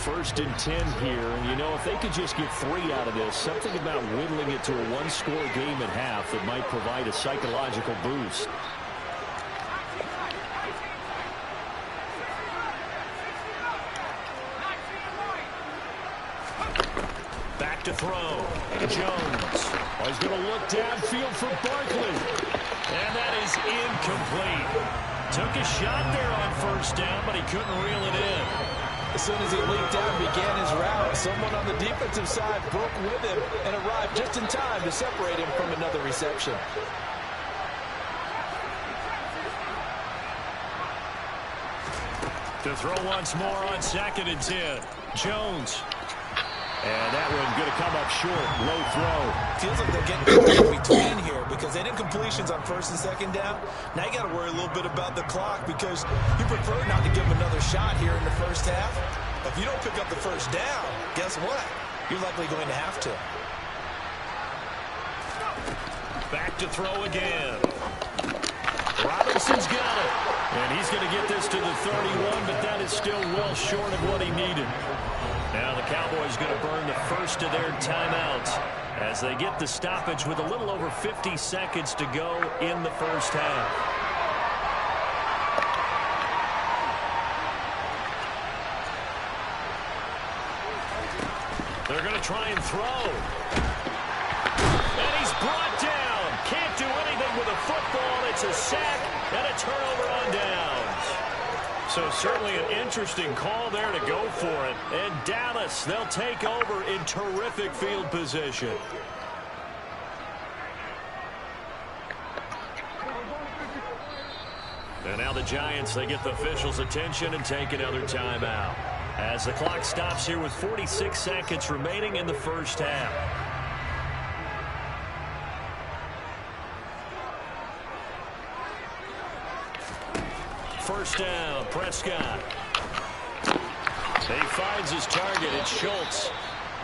1st and 10 here, and you know, if they could just get 3 out of this, something about whittling it to a 1-score game at half that might provide a psychological boost. Back to throw. Jones. Oh, he's going to look downfield for Barkley. And that is incomplete. Took a shot there on 1st down, but he couldn't reel it in. As soon as he leaped out and began his route, someone on the defensive side broke with him and arrived just in time to separate him from another reception. To throw once more on 2nd and 10. Jones. And that one going to come up short. Low throw. Feels like they're getting in between here because they did completions on 1st and 2nd down. Now you got to worry a little bit about the clock because you prefer not to give them another shot here in the first half. If you don't pick up the first down, guess what? You're likely going to have to. Back to throw again. Robinson's got it. And he's going to get this to the 31, but that is still well short of what he needed. Now the Cowboys going to burn the first of their timeouts as they get the stoppage with a little over 50 seconds to go in the first half. They're going to try and throw. And he's brought down. Can't do anything with a football. It's a sack and a turnover on downs. So certainly an interesting call there to go for it. And Dallas, they'll take over in terrific field position. And now the Giants, they get the officials' attention and take another timeout. As the clock stops here with 46 seconds remaining in the first half. First down, Prescott. He finds his target. It's Schultz.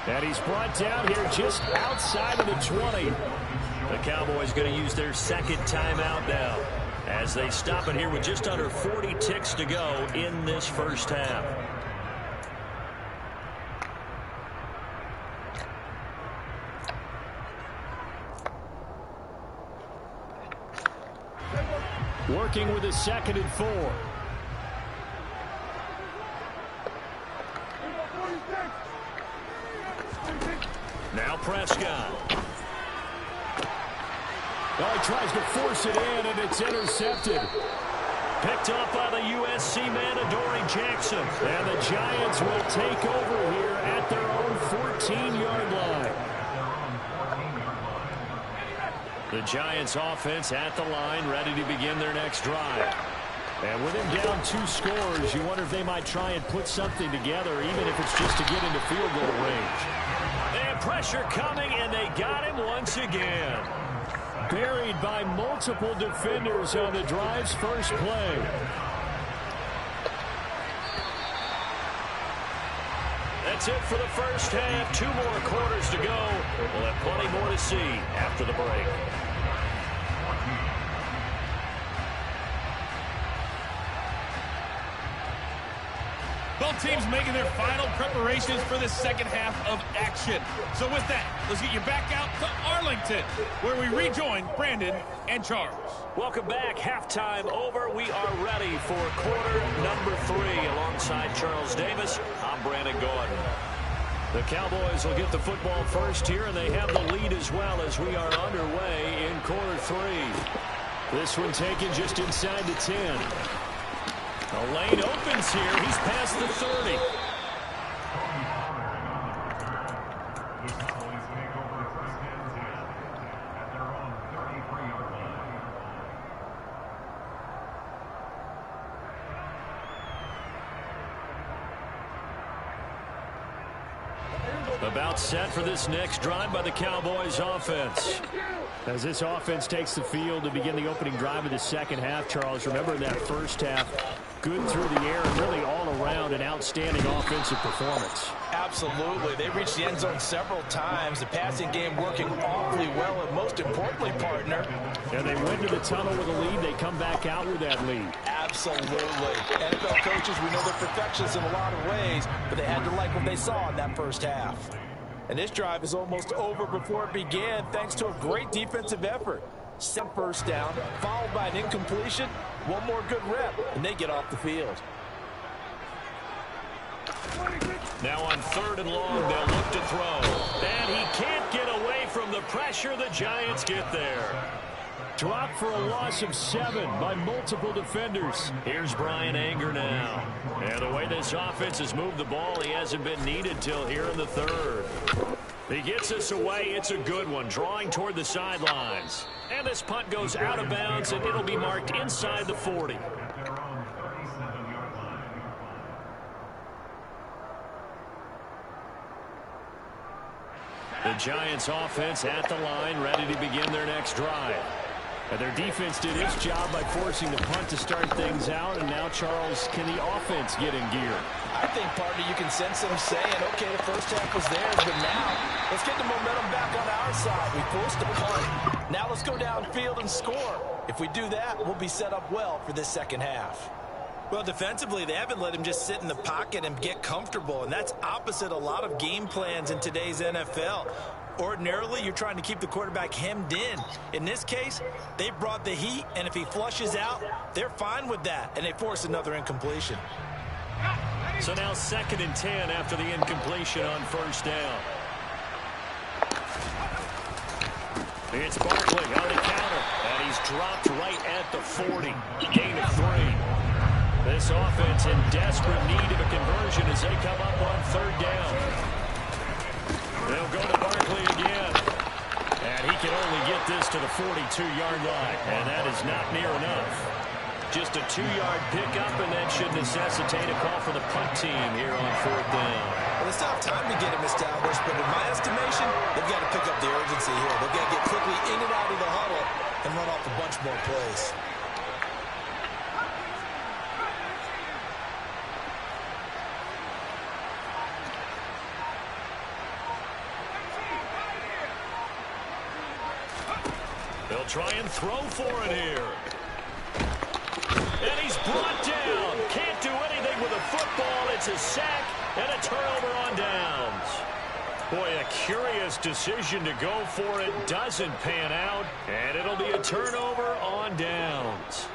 And he's brought down here just outside of the 20. The Cowboys going to use their 2nd timeout now as they stop it here with just under 40 ticks to go in this first half. Working with a 2nd and 4. Now Prescott. Oh, he tries to force it in, and it's intercepted. Picked up by the USC man, Adoree Jackson. And the Giants will take over here at their own 14-yard line. The Giants offense at the line, ready to begin their next drive. And with him down 2 scores, you wonder if they might try and put something together, even if it's just to get into field goal range. And pressure coming, and they got him once again. Buried by multiple defenders on the drive's first play. That's it for the first half. 2 more quarters to go. We'll have plenty more to see after the break. Both teams making their final preparations for the second half of action. So with that, let's get you back out to Arlington, where we rejoin Brandon and Charles. Welcome back. Halftime over. We are ready for quarter number 3. Alongside Charles Davis, I'm Brandon Gordon. The Cowboys will get the football first here, and they have the lead as well as we are underway in quarter 3. This one taken just inside the 10. The lane opens here. He's past the 30. About set for this next drive by the Cowboys offense. As this offense takes the field to begin the opening drive of the second half, Charles, remember that first half, good through the air and really all around an outstanding offensive performance. Absolutely. They reached the end zone several times. The passing game working awfully well, and most importantly, partner. And they went to the tunnel with a lead. They come back out with that lead. Absolutely. NFL coaches, we know they're perfectionists in a lot of ways, but they had to like what they saw in that first half. And this drive is almost over before it began, thanks to a great defensive effort. Set first down, followed by an incompletion. One more good rep, and they get off the field. Now on 3rd and long, they'll look to throw. And he can't get away from the pressure. The Giants get there. Dropped for a loss of 7 by multiple defenders. Here's Brian Anger now. And the way this offense has moved the ball, he hasn't been needed till here in the 3rd. He gets us away. It's a good one, drawing toward the sidelines. And this punt goes out of bounds, and it'll be marked inside the 40. The Giants offense at the line, ready to begin their next drive. And their defense did its job by forcing the punt to start things out. And now, Charles, can the offense get in gear? I think, partner, you can sense them saying, okay, the first half was theirs, but now let's get the momentum back on our side. We forced the punt. Now let's go downfield and score. If we do that, we'll be set up well for this second half. Well, defensively, they haven't let him just sit in the pocket and get comfortable, and that's opposite a lot of game plans in today's NFL. Ordinarily, you're trying to keep the quarterback hemmed in. In this case, they brought the heat, and if he flushes out, they're fine with that, and they force another incompletion. So now 2nd and 10 after the incompletion on first down. It's Barkley on the counter, and he's dropped right at the 40. Gain of 3. This offense in desperate need of a conversion as they come up on 3rd down. They'll go to Barkley again. And he can only get this to the 42-yard line. And that is not near enough. Just a 2-yard pickup, and that should necessitate a call for the punt team here on 4th down. Well, it's not time to get him established, but in my estimation, they've got to pick up the urgency here. They've got to get quickly in and out of the huddle and run off a bunch more plays. They'll try and throw for it here. And he's brought down. Can't do anything with a football. It's a sack and a turnover on downs. Boy, a curious decision to go for it. Doesn't pan out. And it'll be a turnover on downs.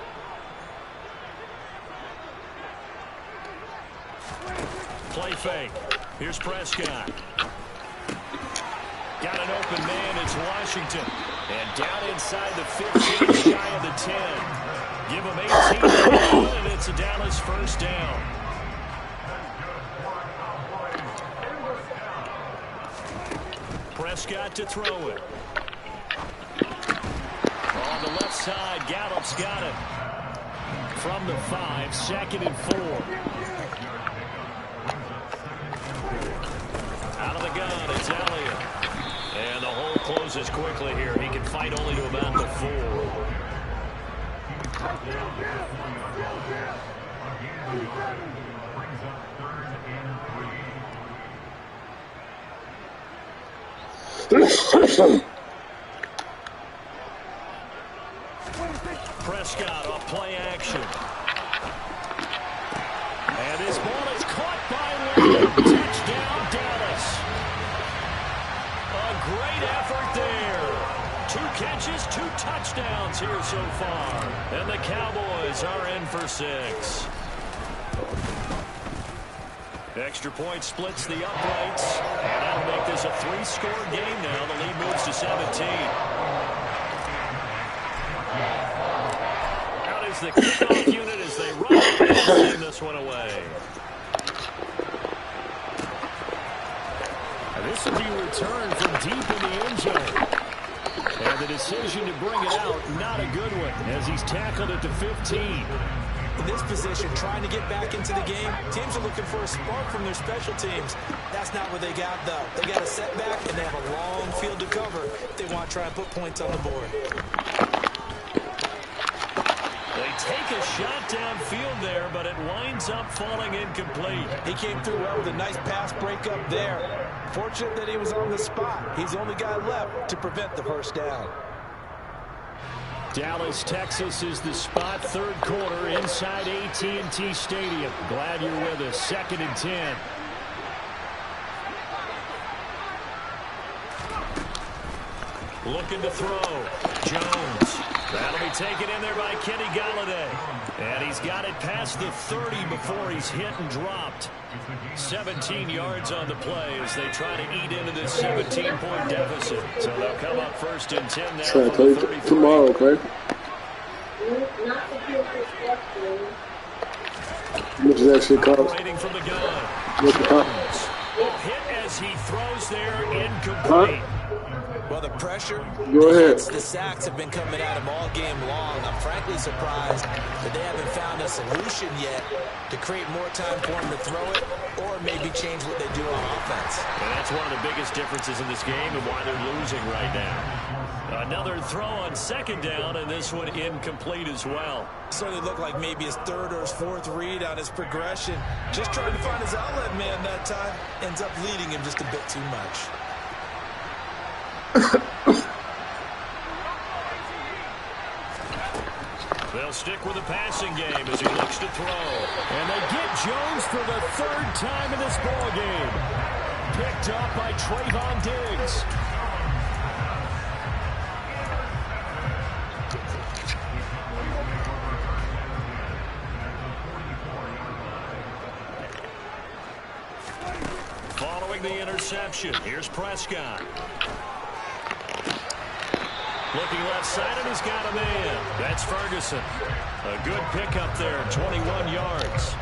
Play fake. Here's Prescott. Got an open man. It's Washington. And down inside the 15, shy of the 10. Give him 18 to go, and it's a Dallas first down. Prescott to throw it. On the left side, Gallup's got it. From the 5, 2nd and 4. Out of the gun, it's Elliott. And the hole closes quickly here. He can fight only to about the 4. Prescott off play action. And this ball is caught by Lamb. Touchdown, Dallas. A great effort there. 2 catches, 2 touchdowns here so far. And the Cowboys are in for 6. Extra point splits the uprights. And that'll make this a 3-score game now. The lead moves to 17. Out is the kickoff unit as they run and send this one away. And this will be returned from deep in the end zone. And the decision to bring it out, not a good one, as he's tackled at the 15. In this position, trying to get back into the game, teams are looking for a spark from their special teams. That's not what they got, though. They got a setback, and they have a long field to cover if they want to try and put points on the board. They take a shot downfield there, but it winds up falling incomplete. He came through well with a nice pass breakup there. Fortunate that he was on the spot. He's the only guy left to prevent the first down. Dallas, Texas is the spot, 3rd quarter inside AT&T Stadium. Glad you're with us. 2nd and 10. Looking to throw. Jones. That'll be taken in there by Kenny Golladay. And he's got it past the 30 before he's hit and dropped. 17 yards on the play as they try to eat into this 17-point deficit. So they'll come up 1st and 10 now. Try to play tomorrow, okay? How much does that shit cost? Operating from the gun. Jones. Hit as he throws there, incomplete. Well, Well, the pressure, Go ahead. the sacks have been coming at him all game long. I'm frankly surprised that they haven't found a solution yet to create more time for him to throw it or maybe change what they do on offense. And that's one of the biggest differences in this game and why they're losing right now. Another throw on second down, and this one incomplete as well. Certainly looked like maybe his third or his fourth read on his progression. Just trying to find his outlet man that time. Ends up leading him just a bit too much. They'll stick with the passing game as he looks to throw. And they get Jones for the third time in this ball game. Picked up by Trayvon Diggs. Following the interception, here's Prescott. Looking left side, and he's got a man. That's Ferguson. A good pickup there, 21 yards.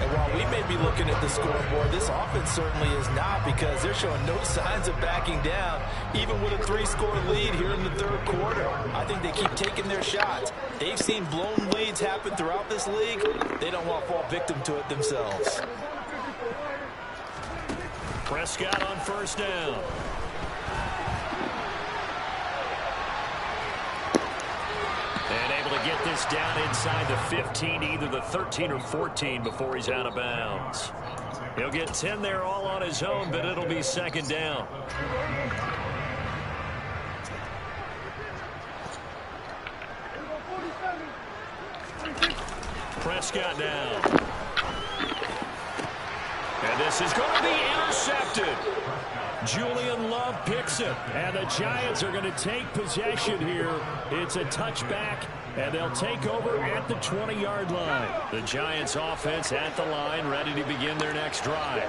And while we may be looking at the scoreboard, this offense certainly is not, because they're showing no signs of backing down, even with a 3-score lead here in the third quarter. I think they keep taking their shots. They've seen blown leads happen throughout this league. They don't want to fall victim to it themselves. Prescott on first down. And able to get this down inside the 15, either the 13 or 14 before he's out of bounds. He'll get 10 there all on his own, but it'll be second down. Prescott now. And this is going to be intercepted. Julian Love picks it. And the Giants are going to take possession here. It's a touchback, and they'll take over at the 20-yard line. The Giants offense at the line, ready to begin their next drive.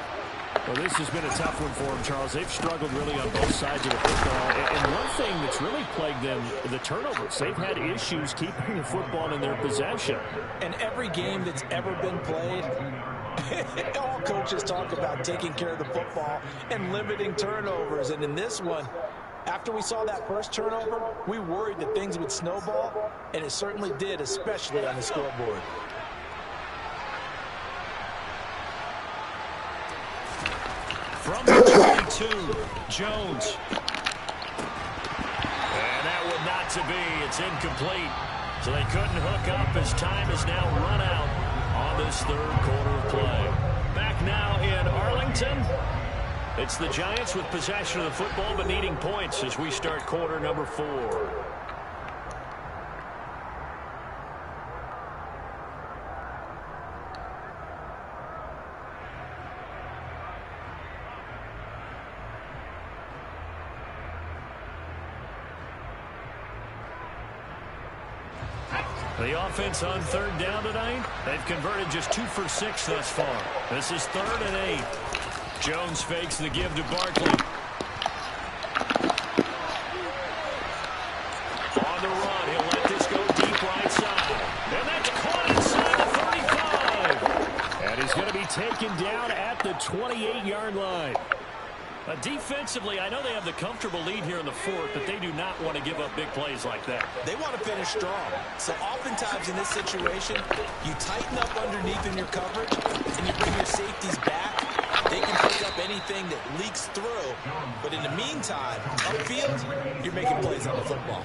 Well, this has been a tough one for them, Charles. They've struggled really on both sides of the football. And one thing that's really plagued them, the turnovers. They've had issues keeping the football in their possession. And every game that's ever been played, all coaches talk about taking care of the football and limiting turnovers. And in this one, after we saw that first turnover, we worried that things would snowball, and it certainly did, especially on the scoreboard. From the 22, Jones. And that would not to be. It's incomplete. So they couldn't hook up as time is now run out on this third quarter of play. Back now in Arlington. It's the Giants with possession of the football but needing points as we start quarter number 4. The offense on third down tonight, they've converted just 2 for 6 thus far. This is 3rd and 8. Jones fakes the give to Barkley. On the run, he'll let this go deep right side. And that's caught inside the 35. And he's going to be taken down at the 28-yard line. Defensively, I know they have the comfortable lead here in the 4th, but they do not want to give up big plays like that. They want to finish strong. So oftentimes in this situation, you tighten up underneath in your coverage, and you bring your safeties back. They can pick up anything that leaks through. But in the meantime, upfield, you're making plays on the football.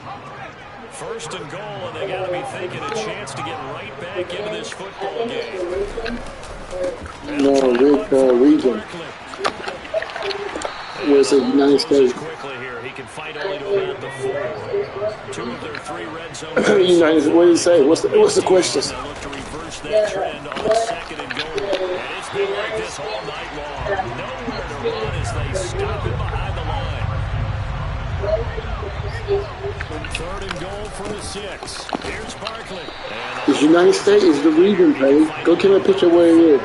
1st and goal, and they got to be thinking a chance to get right back into this football game. No, Rick Region. Was it United States? Quickly here, he can fight only to about the 4. 2 of their 3 red zone. United. What did he say? What's the question? They look to reverse that trend on 2nd and goal, and it's been like this all night long. Nowhere to run as they stop him behind the line. 3rd and goal for the 6. Here's Barkley. It's United States. Is the region play? Go get a picture where it is.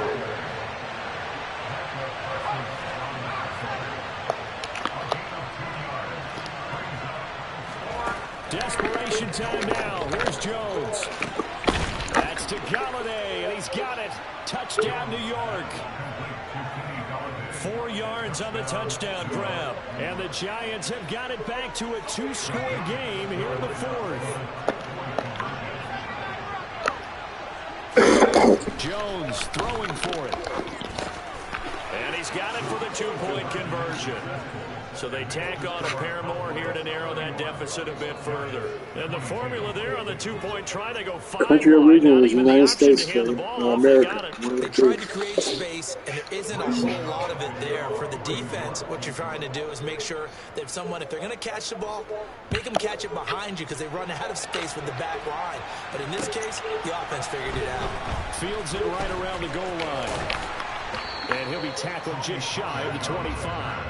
Desperation time now. Here's Jones. That's to Galladay, and he's got it. Touchdown, New York. 4 yards on the touchdown grab. And the Giants have got it back to a 2-score game here in the 4th. Jones throwing for it. And he's got it for the 2-point conversion. So they tack on a pair more here to narrow that deficit a bit further. And the formula there on the 2-point try, they go 5 Country of wide, origin not was even the United option States, to hand the man. ball off. America. They tried to create space, and there isn't a whole lot of it there. For the defense, what you're trying to do is make sure that if they're going to catch the ball, make them catch it behind you because they run out of space with the back line. But in this case, the offense figured it out. Fields it right around the goal line. And he'll be tackled just shy of the 25.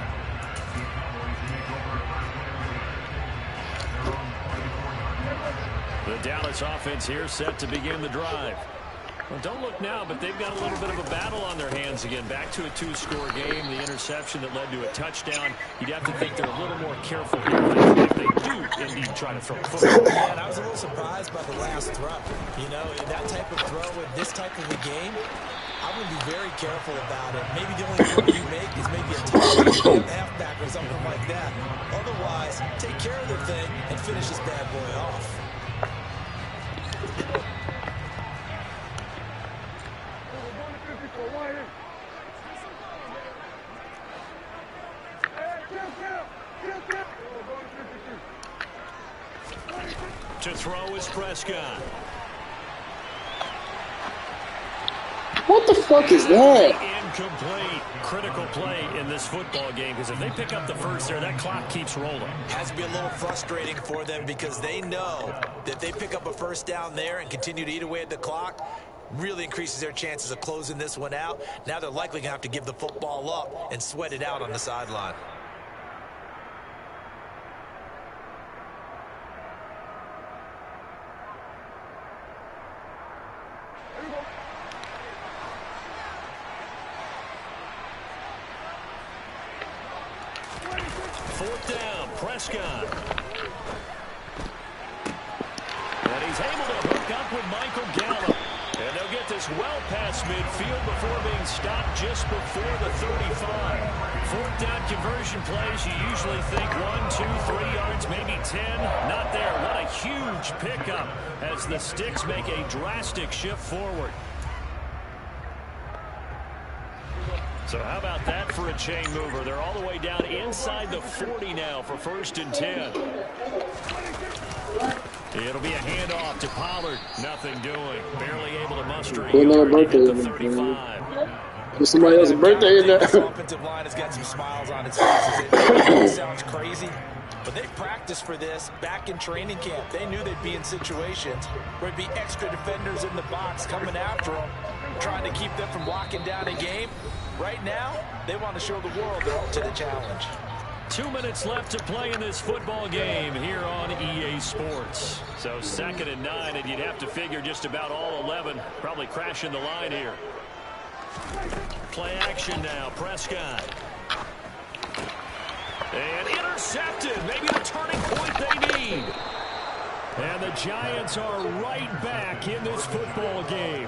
The Dallas offense here set to begin the drive. Well, don't look now, but they've got a little bit of a battle on their hands again. Back to a 2-score game. The interception that led to a touchdown. You'd have to think they're a little more careful here if they do indeed try to throw the football. Yeah, and I was a little surprised by the last throw. You know, that type of throw in this type of a game, I would be very careful about it. Maybe the only throw you make is maybe a touchdown, halfback or something like that. Otherwise, take care of the thing and finish this bad boy off. To throw is Prescott. What the fuck is that? Incomplete. Critical play in this football game because if they pick up the first there, that clock keeps rolling. Has to be a little frustrating for them because they know that if they pick up a first down there and continue to eat away at the clock, really increases their chances of closing this one out. Now they're likely going to have to give the football up and sweat it out on the sideline. Fourth down, Prescott. And he's able to hook up with Michael Gallup. And they'll get this well past midfield before being stopped just before the 35. Fourth down conversion plays, you usually think 1, 2, 3 yards, maybe 10. Not there. What a huge pickup as the Sticks make a drastic shift forward. So how about that for a chain mover? They're all the way down inside the 40 now for 1st and 10. It'll be a handoff to Pollard. Nothing doing. Barely able to muster a yard to hit the 35. There's somebody else's birthday in there. This offensive line has got some smiles on its faces. It sounds crazy, but they practiced for this back in training camp. They knew they'd be in situations where there'd be extra defenders in the box coming after them, trying to keep them from locking down a game. Right now, they want to show the world they're up to the challenge. 2 minutes left to play in this football game here on EA Sports. So 2nd and 9, and you'd have to figure just about all 11 probably crashing the line here. Play action now, Prescott. And intercepted, maybe the turning point they need. And the Giants are right back in this football game.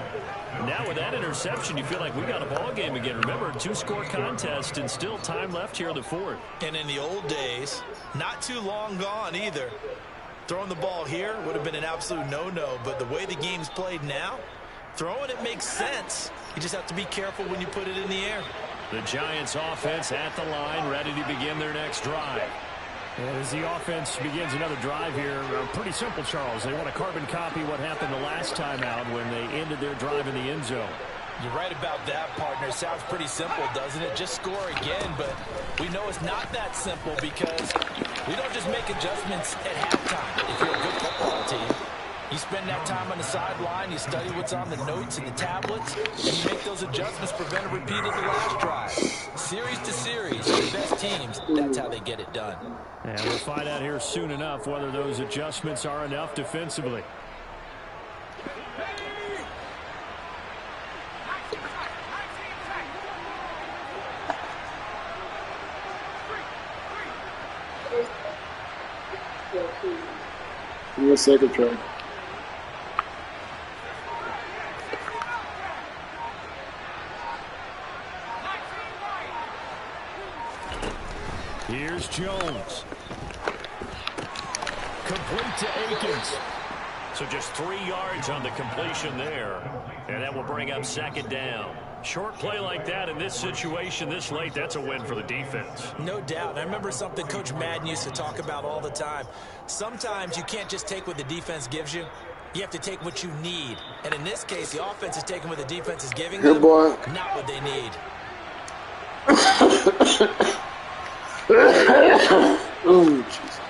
Now with that interception, you feel like we got a ball game again. Remember, 2-score contest and still time left here in the 4th. And in the old days, not too long gone either. Throwing the ball here would have been an absolute no-no, but the way the game's played now, throwing it makes sense. You just have to be careful when you put it in the air. The Giants offense at the line, ready to begin their next drive. And as the offense begins another drive here, pretty simple, Charles. They want to carbon copy what happened the last time out when they ended their drive in the end zone. You're right about that, partner. Sounds pretty simple, doesn't it? Just score again, but we know it's not that simple because we don't just make adjustments at halftime. If you're a good football team, you spend that time on the sideline, you study what's on the notes and the tablets, and you make those adjustments, prevent a repeat of the last drive. Series to series, the best teams, that's how they get it done. And we'll find out here soon enough whether those adjustments are enough defensively. Give me a second try. Here's Jones. Complete to Akins. So just 3 yards on the completion there. And that will bring up second down. Short play like that in this situation this late, that's a win for the defense. No doubt. I remember something Coach Madden used to talk about all the time. Sometimes you can't just take what the defense gives you. You have to take what you need. And in this case, the offense is taking what the defense is giving them, not what they need. Oh, jeez.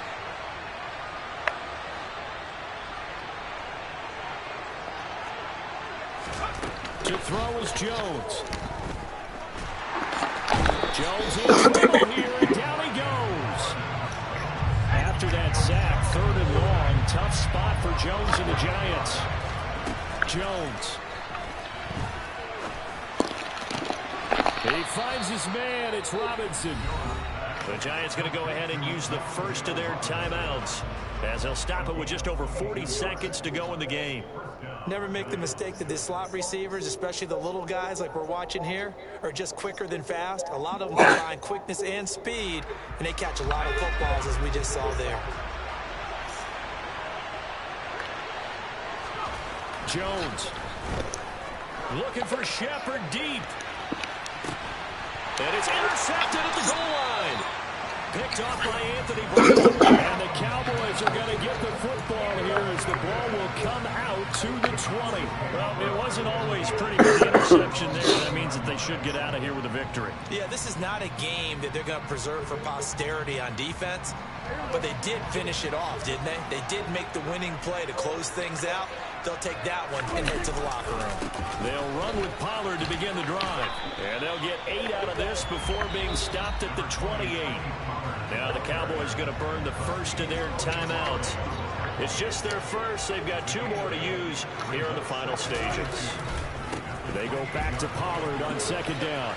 To throw is Jones. Jones in trouble here, and down he goes. After that sack, 3rd and long, tough spot for Jones and the Giants. Jones. He finds his man. It's Robinson. The Giants going to go ahead and use the first of their timeouts as they'll stop it with just over 40 seconds to go in the game. Never make the mistake that the slot receivers, especially the little guys like we're watching here, are just quicker than fast. A lot of them combine quickness and speed, and they catch a lot of footballs, as we just saw there. Jones. Looking for Shepard deep. And it's intercepted at the goal line. Picked off by Anthony Brown. And the Cowboys are going to get the football here as the ball will come out to the 20. Well, it wasn't always pretty with the interception there. That means that they should get out of here with a victory. Yeah, this is not a game that they're going to preserve for posterity on defense, but they did finish it off, didn't they? They did make the winning play to close things out. They'll take that one and head to the locker room. They'll run with Pollard to begin the drive. And they'll get 8 out of this before being stopped at the 28. Now the Cowboys going to burn the first of their timeouts. It's just their first. They've got 2 more to use here in the final stages. They go back to Pollard on 2nd down.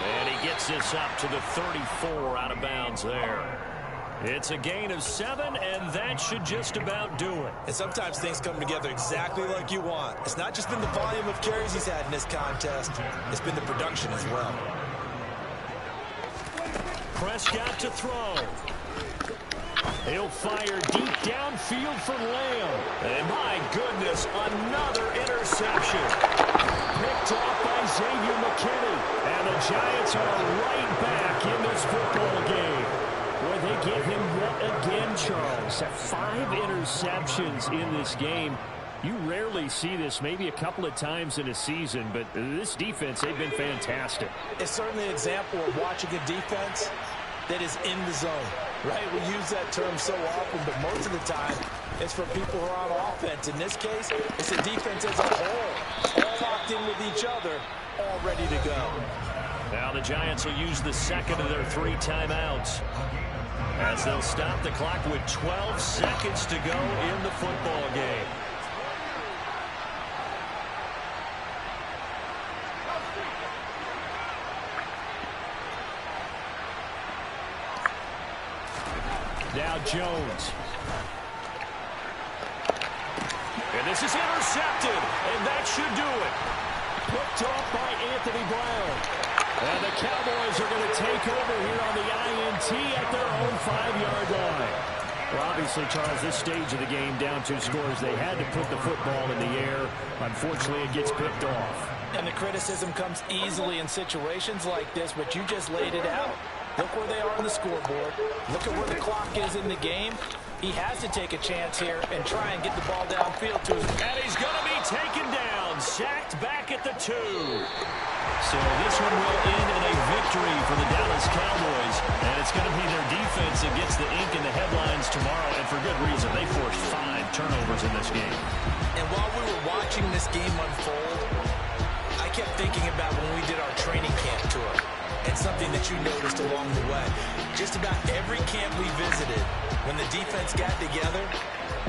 And he gets this up to the 34 out of bounds there. It's a gain of 7, and that should just about do it. And sometimes things come together exactly like you want. It's not just been the volume of carries he's had in this contest. It's been the production as well. Prescott to throw. He'll fire deep downfield for Lamb. And my goodness, another interception. Picked off by Xavier McKinney. And the Giants are right back in this football game. Boy, they give him yet again, Charles. 5 interceptions in this game. You rarely see this, maybe a couple of times in a season, but this defense, they've been fantastic. It's certainly an example of watching a defense that is in the zone, right? We use that term so often, but most of the time, it's for people who are on offense. In this case, it's a defense as a whole, all locked in with each other, all ready to go. Now the Giants will use the second of their 3 timeouts as they'll stop the clock with 12 seconds to go in the football game. Now Jones. And this is intercepted, and that should do it. Picked off by Anthony Brown. And the Cowboys are going to take over here on the INT at their own 5-yard line. Well, obviously, Charles, this stage of the game, down 2 scores, they had to put the football in the air. Unfortunately, it gets picked off. And the criticism comes easily in situations like this, but you just laid it out. Look where they are on the scoreboard. Look at where the clock is in the game. He has to take a chance here and try and get the ball downfield to his... And he's going to be taken down, sacked back at the 2. So this one will end in a victory for the Dallas Cowboys, and it's going to be their defense that gets the ink in the headlines tomorrow, and for good reason. They forced 5 turnovers in this game. And while we were watching this game unfold, I kept thinking about when we did our training camp tour, and something that you noticed along the way. Just about every camp we visited, when the defense got together,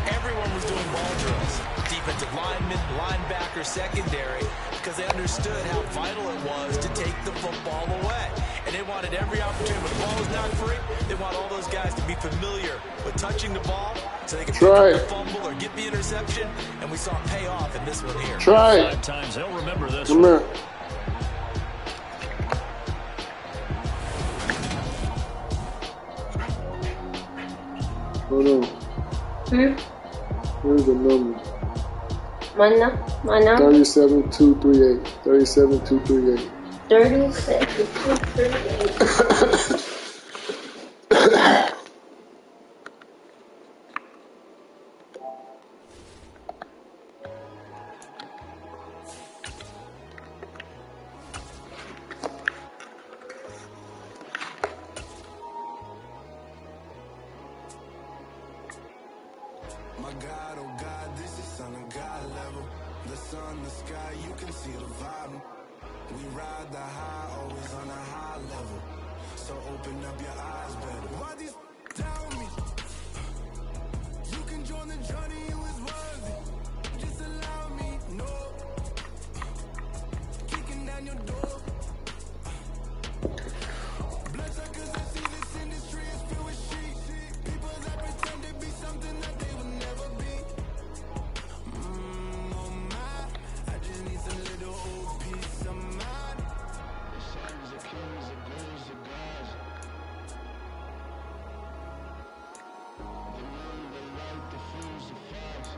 everyone was doing ball drills. Defensive linemen, linebacker, secondary, because they understood how vital it was to take the football away. And they wanted every opportunity. When the ball was knocked free, they want all those guys to be familiar with touching the ball so they can pick up the fumble or get the interception. And we saw it pay off in this one here. 5 times. They'll remember this one. Hold on. Here's the number. My number? 37238. 37238. 37238. My God, oh God, this is son of God level. The sun, the sky, you can see the vibe. We ride the high, always on a high level. So open up your eyes better. Why these tell me? You can join the journey, you is worthy. Just allow me, no. Kicking down your door. Bloodsuckers that see this industry is filled with sheep. People that pretend to be something that they will never be. Oh my, I just need some little old peace of mind. The sons of kings, the girls of gods. The moon, the light, the fuse, the flags.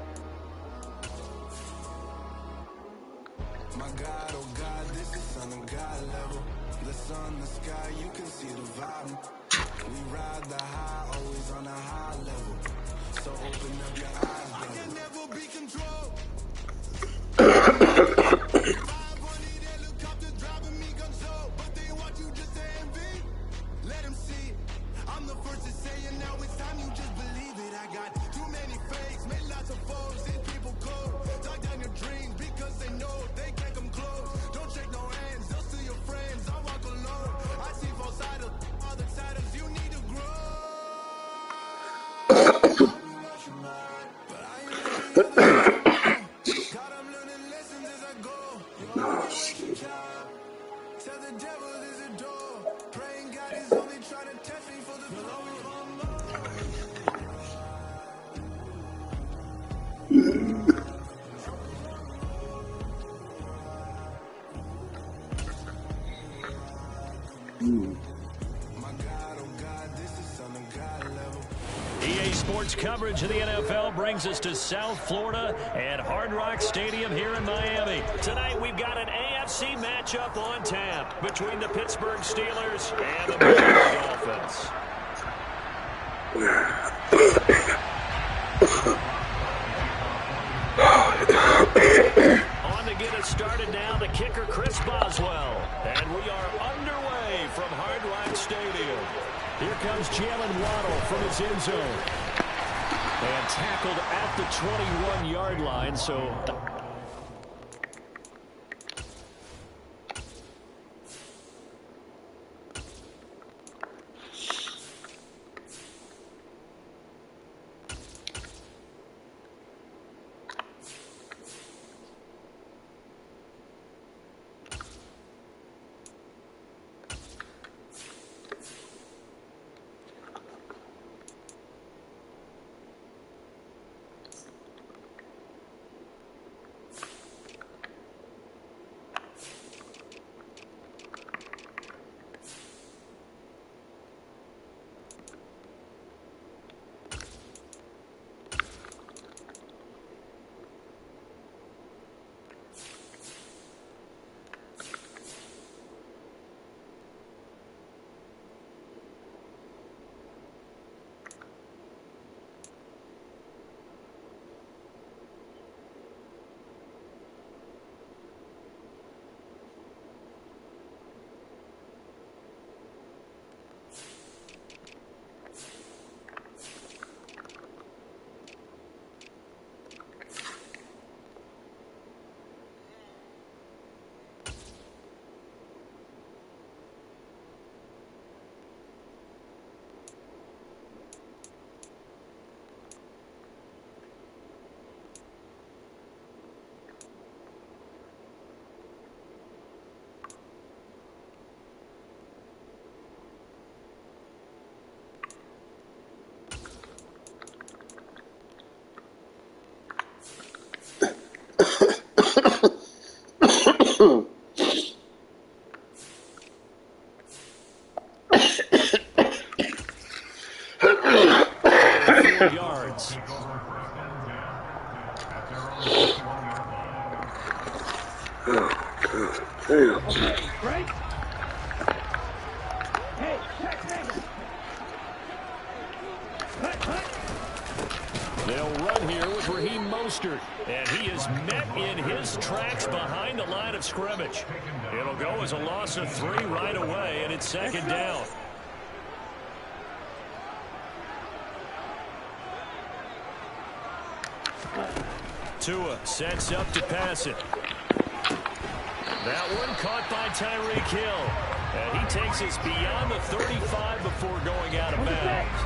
My God, oh God, this is son of God level. The sun, the sky, you can see the vibe. We ride the high, always on a high level. So open up your eyes, brother. I can never be controlled. 500 helicopters driving me gunso, but they want you just to envy. Let them see it. I'm the first to say it, now it's time you just believe it. I got too many fakes, made lots of foes, these people cold. Talk down your dreams because they know they can't come close. Don't shake no hands, they'll steal your friends, I walk alone. I see both sides of all the titles, you need to grow. But I ain't on the other side no more. God, I'm learning lessons as I go. You only what you child. Tell the devil there's a door. Praying God is only trying to test me for the glory of Allah. My God, oh God, this is son of God level. EA Sports coverage of the NFL brings us to South Florida at Hard Rock Stadium here in Miami. Tonight we've got an AFC matchup on tap between the Pittsburgh Steelers and the Miami Dolphins. On to get us started now, the kicker Chris Boswell. And we are underway from Hard Rock Stadium. Here comes Jalen Waddle from his end zone. And tackled at the 21-yard line, so... 4 yards. Damn. They'll run here with Raheem Mostert, and he is met in his tracks behind the line of scrimmage. It'll go as a loss of 3 right away, and it's 2nd down. Tua sets up to pass it. That one caught by Tyreek Hill. And he takes us beyond the 35 before going out of bounds.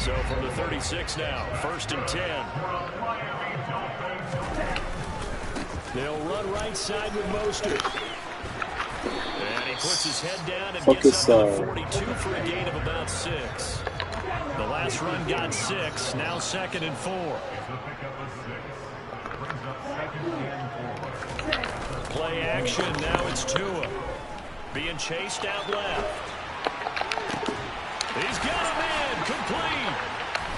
So from the 36 now, 1st and 10. They'll run right side with Mostert. And he puts his head down and gets up to the 42 for a gain of about 6. The last run got 6, now 2nd and 4. Play action, now it's Tua. Being chased out left. He's got him in, complete.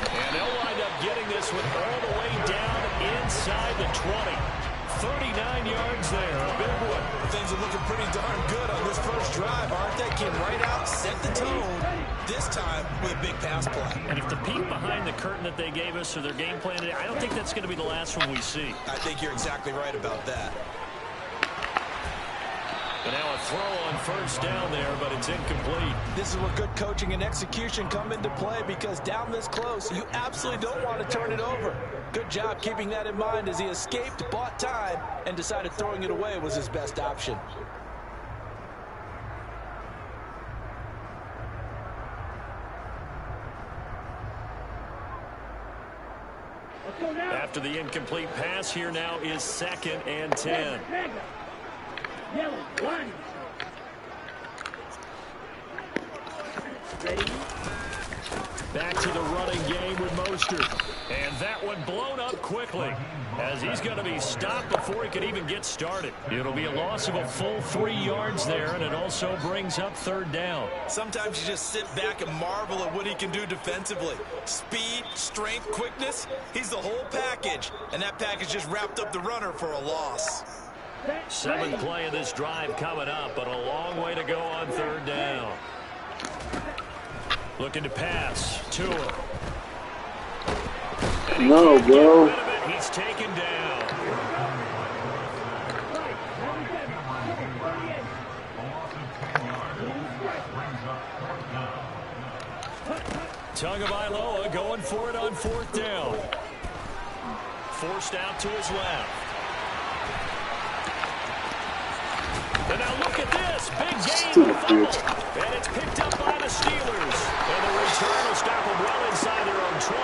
And they'll wind up getting this one all the way down inside the 20. 39 yards there, a big one. Things are looking pretty darn good on this first drive, aren't they? Came right out, set the tone, this time with a big pass play. And if the peek behind the curtain that they gave us or their game plan, I don't think that's going to be the last one we see. I think you're exactly right about that. But now a throw on 1st down there, but it's incomplete. This is where good coaching and execution come into play, because down this close, you absolutely don't want to turn it over. Good job keeping that in mind as he escaped, bought time, and decided throwing it away was his best option. After the incomplete pass, here now is 2nd and 10. Back to the running game with Mostert. And that one blown up quickly as he's going to be stopped before he can even get started. It'll be a loss of a full 3 yards there, and it also brings up 3rd down. Sometimes you just sit back and marvel at what he can do defensively. Speed, strength, quickness, he's the whole package. And that package just wrapped up the runner for a loss. 7th play of this drive coming up, but a long way to go on 3rd down. Looking to pass. Tua. No, bro. He's taken down. Tagovailoa going for it on 4th down. Forced out to his left. And now look at this. Big gain. Fumble. And it's picked up by the Steelers. And the return will stop them well inside their own 20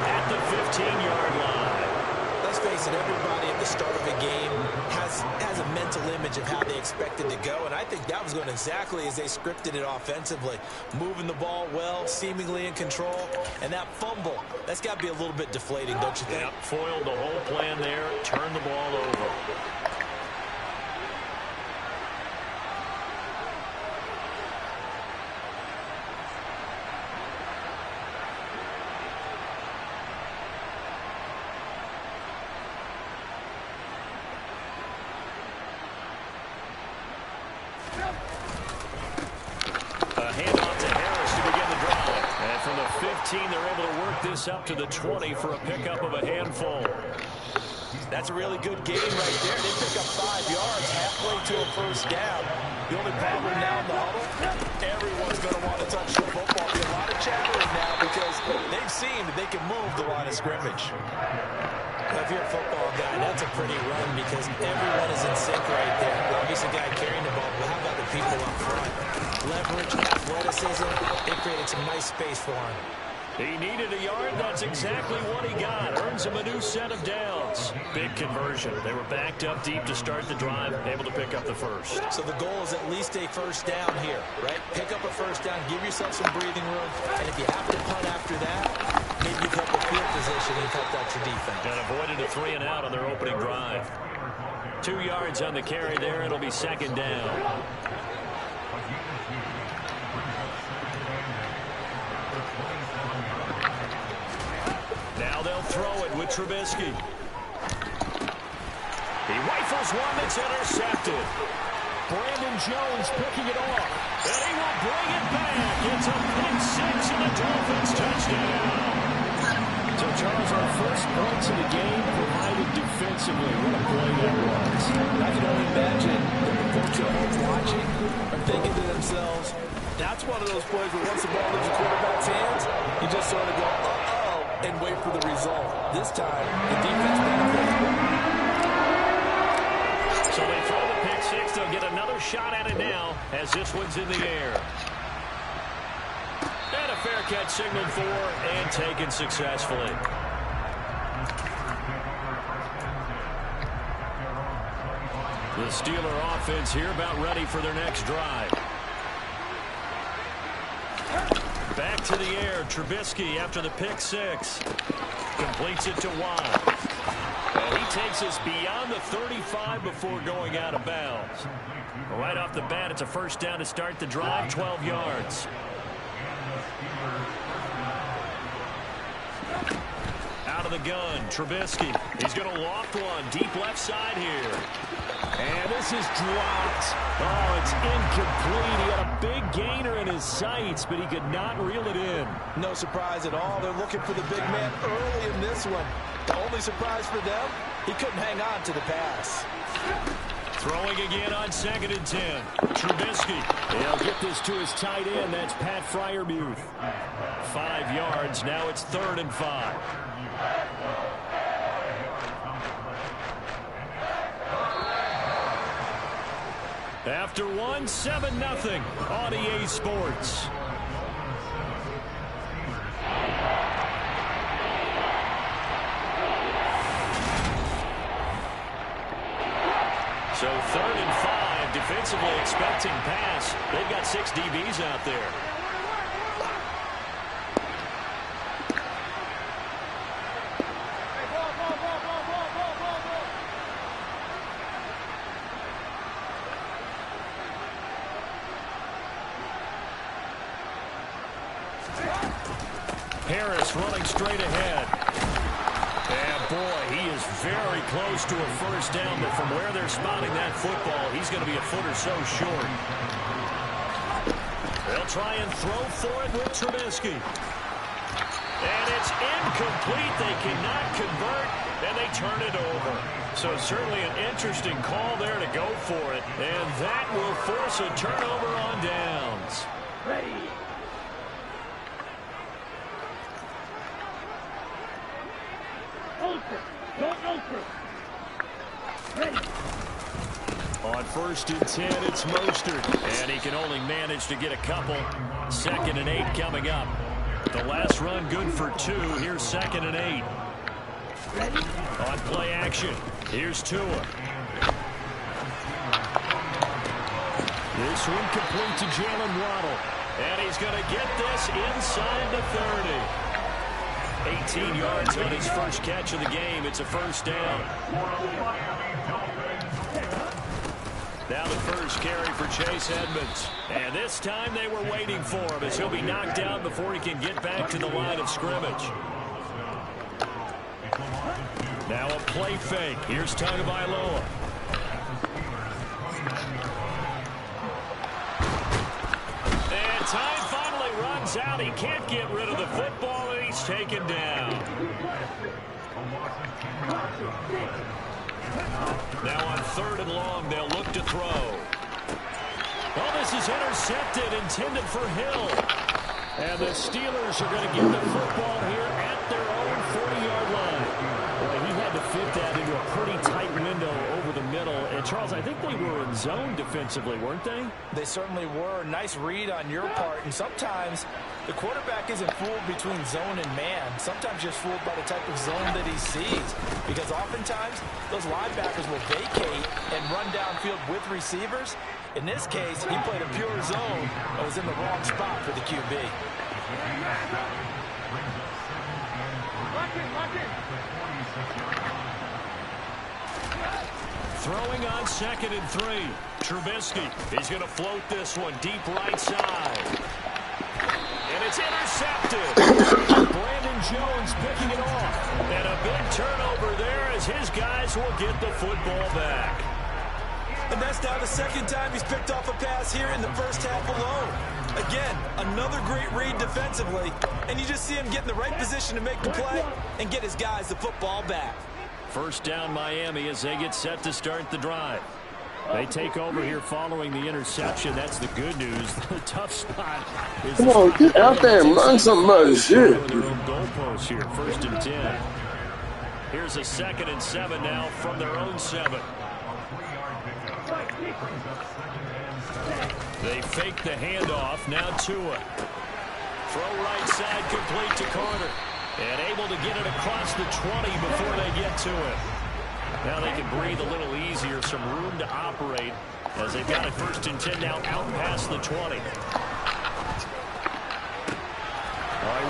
at the 15-yard line. Let's face it, everybody at the start of a game has a mental image of how they expect it to go, and I think that was going exactly as they scripted it offensively. Moving the ball well, seemingly in control, and that fumble, that's got to be a little bit deflating, don't you think? Yeah, foiled the whole plan there, turned the ball over. They're able to work this up to the 20 for a pickup of a handful. That's a really good game right there. They pick up 5 yards halfway to a 1st down. The only problem now in the huddle, everyone's going to want to touch the football. There'll be a lot of chattering now because they've seen that they can move the line of scrimmage. Now, if you're a football guy, that's a pretty run because everyone is in sync right there. Obviously, the guy carrying the ball, but how about the people up front? Leverage, athleticism, they created some nice space for him. He needed a yard. That's exactly what he got. Earns him a new set of downs. Big conversion. They were backed up deep to start the drive, able to pick up the 1st. So the goal is at least a 1st down here, right? Pick up a 1st down, give yourself some breathing room, and if you have to punt after that, maybe you've helped the field position and helped out your defense. And avoided a 3 and out on their opening drive. 2 yards on the carry there. It'll be 2nd down. with Trubisky. He rifles one that's intercepted. Brandon Jones picking it off. And he will bring it back. It's a pick six and a Dolphins touchdown. So, Charles, our first points of the game provided defensively. What a play that was. I can only imagine the folks at home watching are thinking to themselves, that's one of those plays where once the ball leaves the quarterback's hands, you just sort of go, uh-oh, and wait for the result. This time, the defense benefited. So they throw the pick six. They'll get another shot at it now as this one's in the air. And a fair catch signaled for and taken successfully. The Steeler offense here about ready for their next drive. Back to the air. Trubisky after the pick six. Completes it to Watt. And he takes us beyond the 35 before going out of bounds. Right off the bat, it's a first down to start the drive, 12 yards. Out of the gun, Trubisky. He's going to loft one deep left side here. And this is dropped. Oh, it's incomplete. He had a big gainer in his sights, but he could not reel it in. No surprise at all. They're looking for the big man early in this one. The only surprise for them, he couldn't hang on to the pass. Throwing again on 2nd and 10. Trubisky. He'll get this to his tight end. That's Pat Freiermuth. 5 yards. Now it's 3rd and 5. After one, 7-0 on EA Sports. So 3rd and 5, defensively expecting pass. They've got 6 DBs out there. Harris running straight ahead. And boy, he is very close to a first down, but from where they're spotting that football, he's going to be a foot or so short. They'll try and throw for it with Trubisky. And it's incomplete. They cannot convert, and they turn it over. So certainly an interesting call there to go for it, and that will force a turnover on downs. Ready. On 1st and 10, it's Mostert. And he can only manage to get a couple. 2nd and 8 coming up. The last run good for 2. Here's 2nd and 8. On play action, here's Tua. This one complete to Jalen Waddle. And he's going to get this inside the 30. 18 yards on his first catch of the game. It's a first down. Now the first carry for Chase Edmonds. And this time they were waiting for him as he'll be knocked out before he can get back to the line of scrimmage. Now a play fake. Here's Tagovailoa. And time finally runs out. He can't get rid of the football, and he's taken down. Now on 3rd and long, they'll look to throw. Oh, this is intercepted, intended for Hill. And the Steelers are going to get the football here at their own 40-yard line. Well, he had to fit that into a pretty tight window over the middle. And, Charles, I think they were in zone defensively, weren't they? They certainly were. Nice read on your part. And sometimes the quarterback isn't fooled between zone and man. Sometimes just fooled by the type of zone that he sees. Because oftentimes, those linebackers will vacate and run downfield with receivers. In this case, he played a pure zone and was in the wrong spot for the QB. Throwing on 2nd and 3. Trubisky. He's going to float this one deep right side. And it's intercepted. Brandon Jones picking it off. And a big turnover there as his guys will get the football back. And that's now the second time he's picked off a pass here in the first half alone. Again, another great read defensively, and you just see him get in the right position to make the play and get his guys the football back. First down Miami as they get set to start the drive. They take over here following the interception. That's the good news. The tough spot is come on, get out there and run somebody. Shit. their own goalposts here. 1st and 10. Here's a 2nd and 7 now from their own 7. They fake the handoff. Now Tua. Throw right side complete to Carter. And able to get it across the 20 before they get to it. Now they can breathe a little easier. Some room to operate as they've got it 1st and 10 now out past the 20.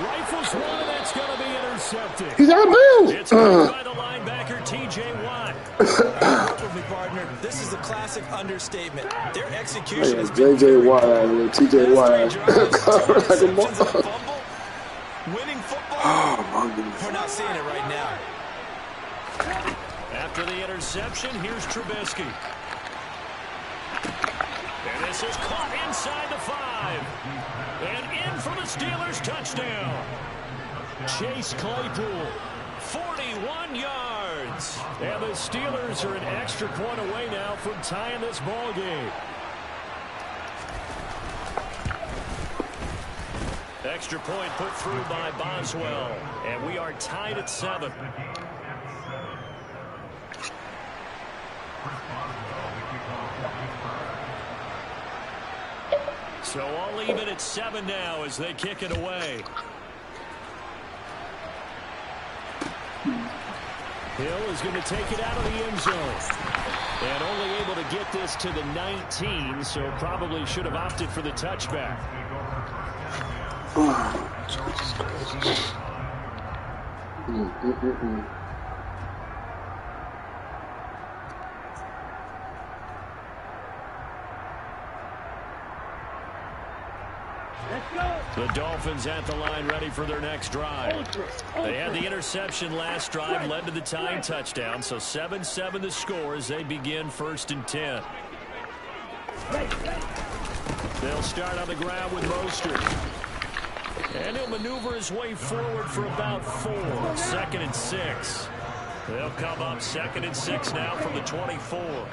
Rifles one, and that's going to be intercepted. He's out of bounds. It's caught by the linebacker, T.J. Watt. With me, partner, this is a classic understatement. Their execution is J.J. Watt and T.J. Watt. Winning football. Oh, my goodness. We're not seeing it right now. After the interception, here's Trubisky. And this is caught inside the 5. And in for the Steelers touchdown. Chase Claypool, 41 yards. And the Steelers are an extra point away now from tying this ball game. Extra point put through by Boswell. And we are tied at 7. So all even at 7 now as they kick it away. Hill is going to take it out of the end zone. And only able to get this to the 19, so probably should have opted for the touchback. The Dolphins at the line ready for their next drive. They had the interception last drive, led to the tying touchdown, so 7-7 the score as they begin 1st and 10. They'll start on the ground with Mostert. And he'll maneuver his way forward for about 4. 2nd and 6. They'll come up 2nd and 6 now from the 24.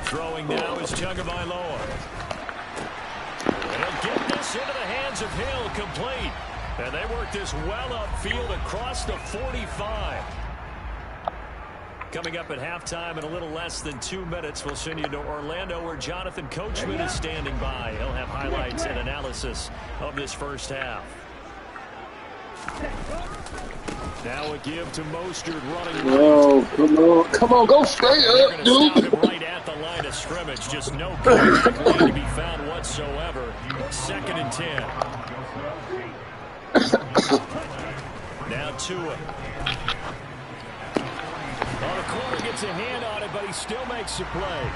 Throwing now is Tagovailoa. And he'll get this into the hands of Hill, complete. And they work this well upfield across the 45. Coming up at halftime in a little less than 2 minutes, we'll send you to Orlando where Jonathan Coachman is standing by. He'll have highlights and analysis of this first half. Now a give to Mostert running. Oh, come on, go straight up, dude. Stop him right at the line of scrimmage. Just no contact lane to be found whatsoever. 2nd and 10. Now Tua. Well, the corner gets a hand on it, but he still makes the play.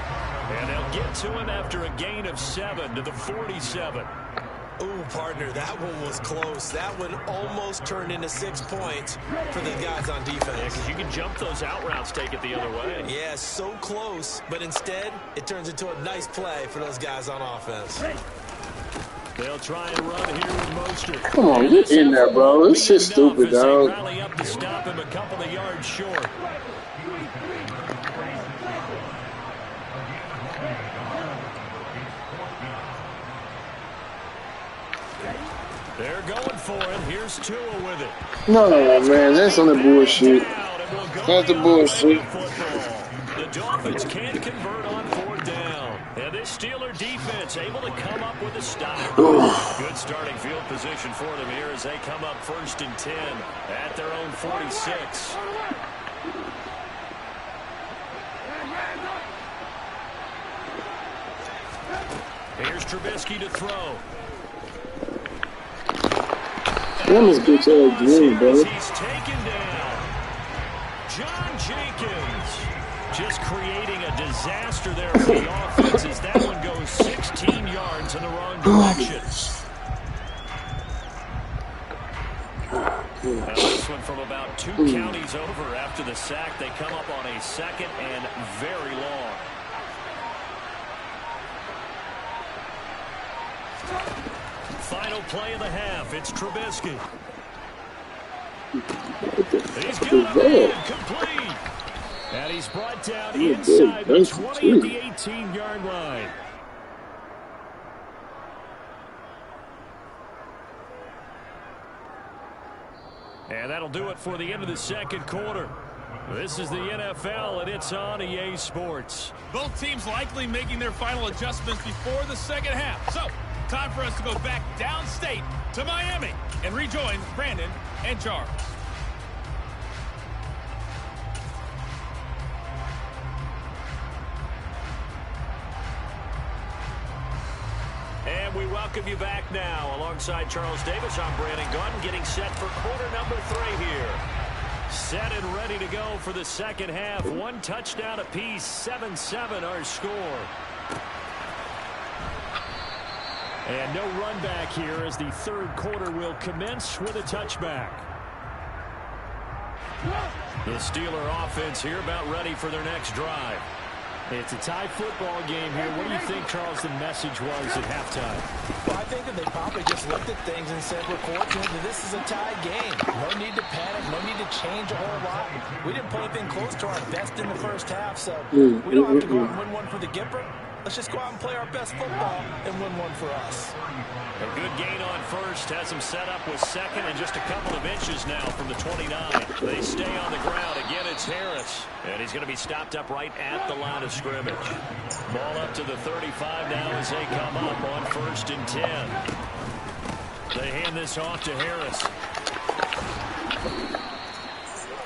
And they'll get to him after a gain of 7 to the 47. Ooh, partner, that one was close. That one almost turned into 6 points for the guys on defense. Yeah, because you can jump those out routes, take it the other way. Yeah, so close, but instead, it turns into a nice play for those guys on offense. They'll try and run here with Mostert. Come on, get in there, bro. This shit's stupid, dog. Rally up to stop him a couple of yards short. They're going for it. Here's Tua with it. No, man, that's on the bullshit. That's the bullshit. The Dolphins can't convert on 4th down. And this Steeler defense able to come up with a stop. Good starting field position for them here as they come up 1st and 10 at their own 46. Here's Trubisky to throw. Damn this bitch ass green, brother. He's taken down. John Jenkins just creating a disaster there for the offense as that one goes 16 downs in the wrong direction. Now this one from about 2 counties over after the sack. They come up on a 2nd and very long. Final play of the half. It's Trubisky. He's got him complete. And he's brought down inside the 20 at the 18-yard line. And that'll do it for the end of the second quarter. This is the NFL, and it's on EA Sports. Both teams likely making their final adjustments before the second half. So, time for us to go back downstate to Miami and rejoin Brandon and Charles. And we welcome you back now. Alongside Charles Davis, I'm Brandon Gunn, getting set for quarter number 3 here. Set and ready to go for the second half. 1 touchdown apiece, 7-7 our score. And no run back here as the third quarter will commence with a touchback. The Steeler offense here about ready for their next drive. It's a tie football game here. What do you think, Charles, the message was at halftime? Well, I think that they probably just looked at things and said, we're fortunate that this is a tie game. No need to panic. No need to change a whole lot. We didn't play anything close to our best in the first half, so we don't have to go out and win one for the Gipper. Let's just go out and play our best football and win one for us. A good gain on first. Has them set up with second and just a couple of inches now from the 29. They stay on the ground. Again, it's Harris. And he's going to be stopped up right at the line of scrimmage. Ball up to the 35 now as they come up on 1st and 10. They hand this off to Harris.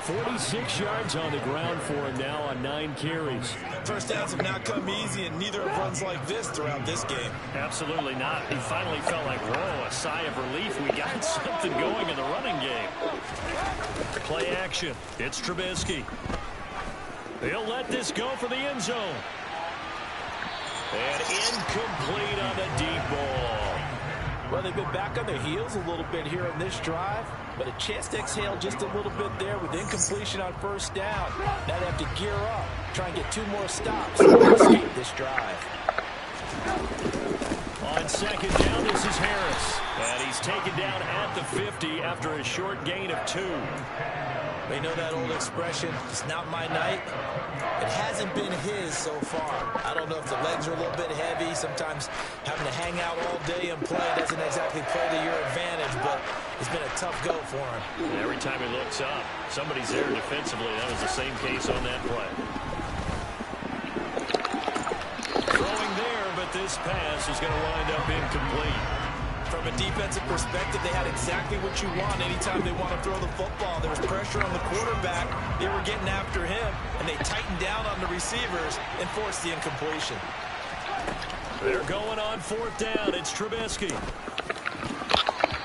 46 yards on the ground for him now on 9 carries. First downs have not come easy, and neither have runs like this throughout this game. Absolutely not. He finally felt like, whoa, a sigh of relief. We got something going in the running game. Play action. It's Trubisky. He'll let this go for the end zone. And incomplete on the deep ball. Well, they've been back on their heels a little bit here on this drive, but a chance to exhale just a little bit there with incompletion on first down. Now they have to gear up, try and get 2 more stops to escape this drive. On second down, this is Harris. And he's taken down at the 50 after a short gain of 2. They know that old expression, it's not my night. It hasn't been his so far. I don't know if the legs are a little bit heavy. Sometimes having to hang out all day and play doesn't exactly play to your advantage, but it's been a tough go for him. And every time he looks up, somebody's there defensively. That was the same case on that play. Throwing there, but this pass is going to wind up incomplete. From a defensive perspective, they had exactly what you want anytime they want to throw the football. There was pressure on the quarterback. They were getting after him, and they tightened down on the receivers and forced the incompletion. They're going on 4th down. It's Trubisky.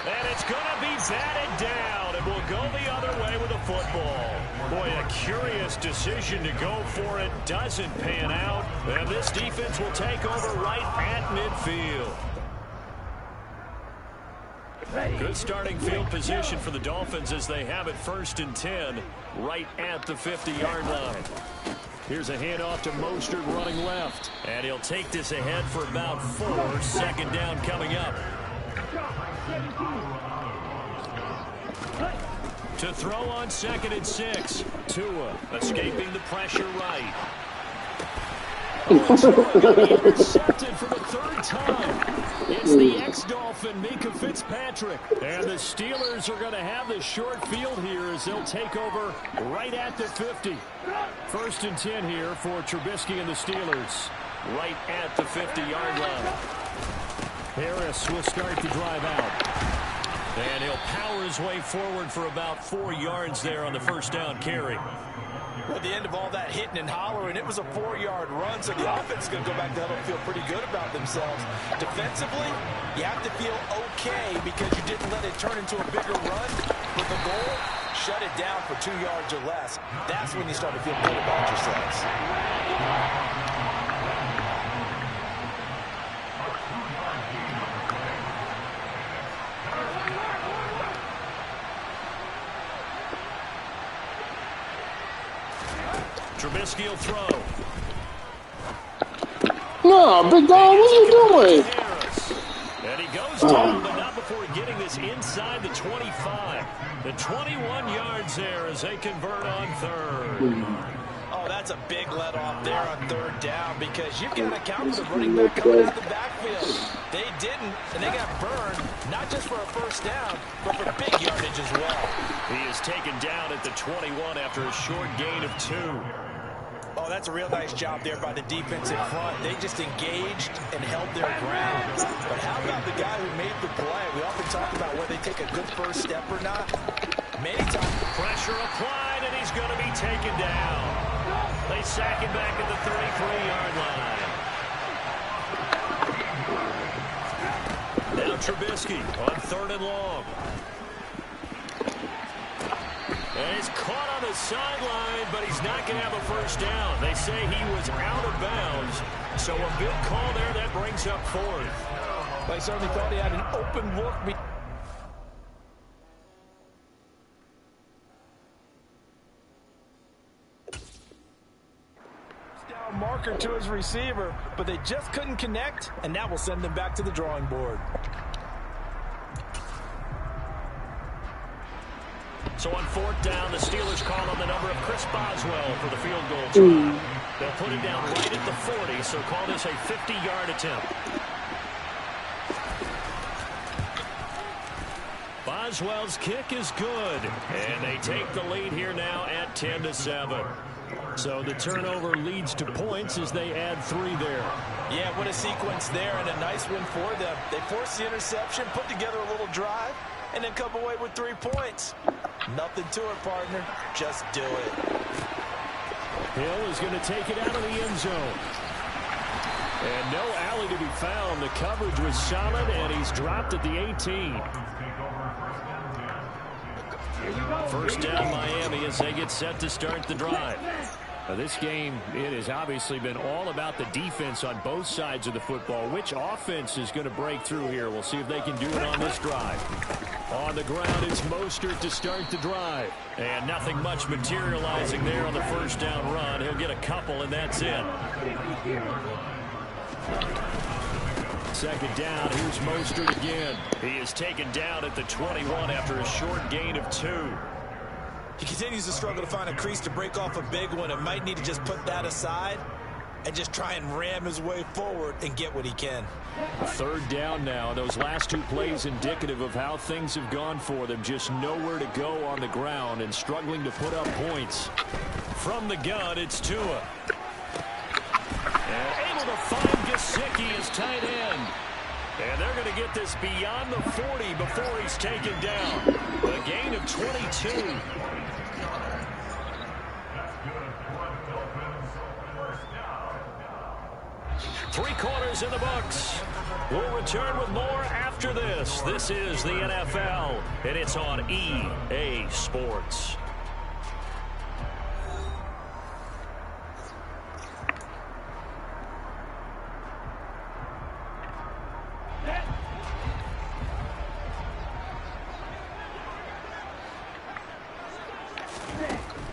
And it's going to be batted down, and we'll go the other way with the football. Boy, a curious decision to go for it. Doesn't pan out. And this defense will take over right at midfield. Good starting field position for the Dolphins as they have it 1st and 10 right at the 50-yard line. Here's a handoff to Mostert running left. And he'll take this ahead for about 4. 2nd down coming up. To throw on 2nd and 6. Tua escaping the pressure right. Intercepted for the 3rd time. It's the ex-Dolphin, Mika Fitzpatrick. And the Steelers are going to have the short field here as they'll take over right at the 50. 1st and 10 here for Trubisky and the Steelers. Right at the 50-yard line. Harris will start the drive out. And he'll power his way forward for about 4 yards there on the 1st down carry. At the end of all that hitting and hollering, it was a 4-yard run, so the offense is going to go back down and feel pretty good about themselves. Defensively, you have to feel okay because you didn't let it turn into a bigger run. With the goal, shut it down for 2 yards or less. That's when you start to feel good about yourselves. Trubisky will throw. No, big dog, what are you doing? And he goes down, but not before getting this inside the 25. The 21 yards there as they convert on third. Oh, that's a big let off there on third down because you've got to count the running back coming out the backfield. They didn't, and they got burned, not just for a first down, but for big yardage as well. He is taken down at the 21 after a short gain of 2. Oh, that's a real nice job there by the defense in front. They just engaged and held their ground. But how about the guy who made the play? We often talk about whether they take a good first step or not. Many times. Pressure applied, and he's going to be taken down. They sack him back at the 33-yard line. Now Trubisky on third and long. And he's caught on the sideline, but he's not going to have a first down. They say he was out of bounds. So a big call there that brings up fourth. Well, he certainly thought he had an open look. Down marker to his receiver, but they just couldn't connect, and that will send them back to the drawing board. So on fourth down, the Steelers call on the number of Chris Boswell for the field goal try. They'll put it down right at the 40, so call this a 50-yard attempt. Boswell's kick is good, and they take the lead here now at 10-7. So the turnover leads to points as they add 3 there. Yeah, what a sequence there, and a nice win for them. They forced the interception, put together a little drive, and then come away with 3 points. Nothing to it, partner. Just do it. Hill is going to take it out of the end zone. And no alley to be found. The coverage was solid, and he's dropped at the 18. First down, Miami, as they get set to start the drive. Now, this game, it has obviously been all about the defense on both sides of the football. Which offense is going to break through here? We'll see if they can do it on this drive. On the ground, it's Mostert to start the drive. And nothing much materializing there on the first down run. He'll get a couple, and that's it. Second down, here's Mostert again. He is taken down at the 21 after a short gain of 2. He continues to struggle to find a crease to break off a big one and might need to just put that aside and just try and ram his way forward and get what he can. Third down now. Those last 2 plays indicative of how things have gone for them. Just nowhere to go on the ground and struggling to put up points. From the gun, it's Tua. And able to find Gesicki as tight end. And they're going to get this beyond the 40 before he's taken down. A gain of 22. Three quarters in the books. We'll return with more after this. This is the NFL, and it's on EA Sports.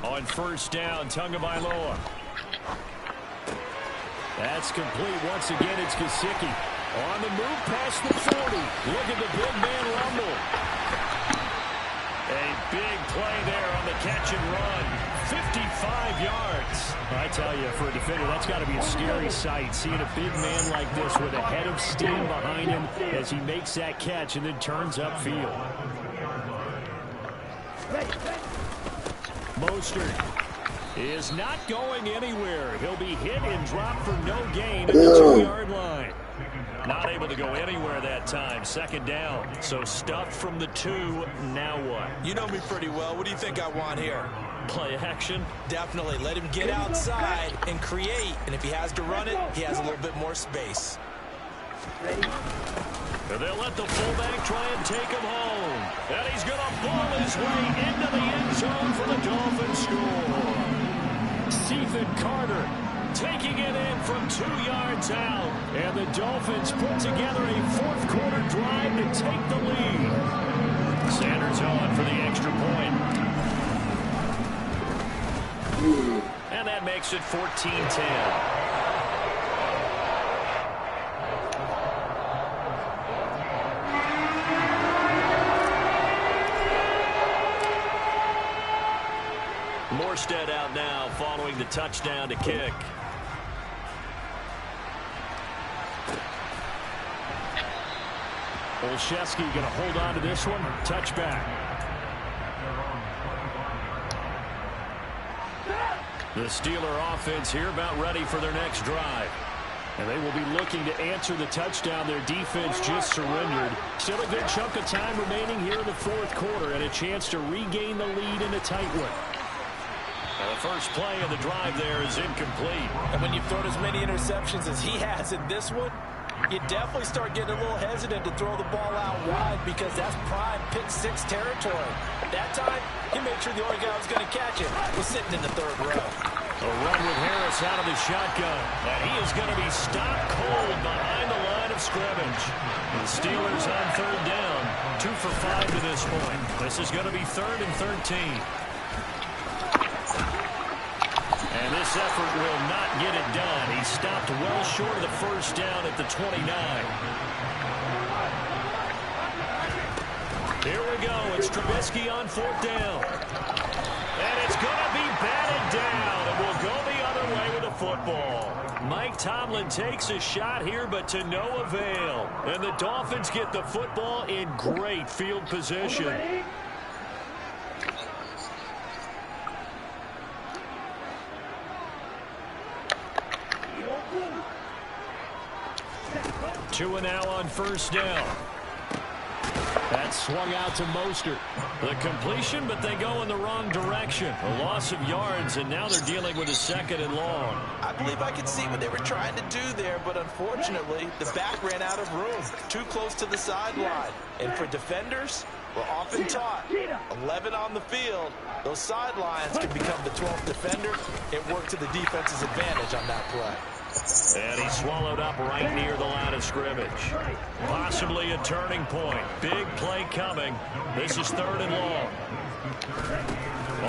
On first down, Tagovailoa. That's complete. Once again, it's Gesicki. On the move past the 40. Look at the big man rumble. A big play there on the catch and run. 55 yards. I tell you, for a defender, that's got to be a scary sight. Seeing a big man like this with a head of steam behind him as he makes that catch and then turns upfield. Mostert is not going anywhere. He'll be hit and dropped for no gain at the 2-yard line. Not able to go anywhere that time. Second down. So stuffed from the 2. Now what? You know me pretty well. What do you think I want here? Play action? Definitely. Let him get outside and create. And if he has to run it, he has a little bit more space. And they'll let the fullback try and take him home. And he's going to ball his way into the end zone for the Dolphins score. Stephen Carter taking it in from 2 yards out. And the Dolphins put together a fourth-quarter drive to take the lead. Sanders on for the extra point. And that makes it 14-10. Morstead out now following the touchdown to kick. Olszewski going to hold on to this one. Touchback. The Steeler offense here about ready for their next drive. And they will be looking to answer the touchdown their defense just surrendered. Still a good chunk of time remaining here in the fourth quarter and a chance to regain the lead in a tight one. And the first play of the drive there is incomplete. And when you've thrown as many interceptions as he has in this one, you definitely start getting a little hesitant to throw the ball out wide because that's prime pick-6 territory. That time, he made sure the only guy who was going to catch it was sitting in the third row. A run with Harris out of the shotgun. And he is going to be stopped cold behind the line of scrimmage. The Steelers on third down. 2 for 5 to this point. This is going to be 3rd and 13. And this effort will not get it done. He stopped well short of the first down at the 29. Here we go. It's Trubisky on 4th down. And it's going to be batted down. And we'll go the other way with the football. Mike Tomlin takes a shot here, but to no avail. And the Dolphins get the football in great field position. Two and now on first down. That swung out to Mostert. The completion, but they go in the wrong direction. A loss of yards, and now they're dealing with a 2nd and long. I believe I could see what they were trying to do there, but unfortunately, the back ran out of room. Too close to the sideline. And for defenders, we're often taught 11 on the field. Those sidelines can become the 12th defender. It worked to the defense's advantage on that play. And he swallowed up right near the line of scrimmage. Possibly a turning point. Big play coming. This is 3rd and long.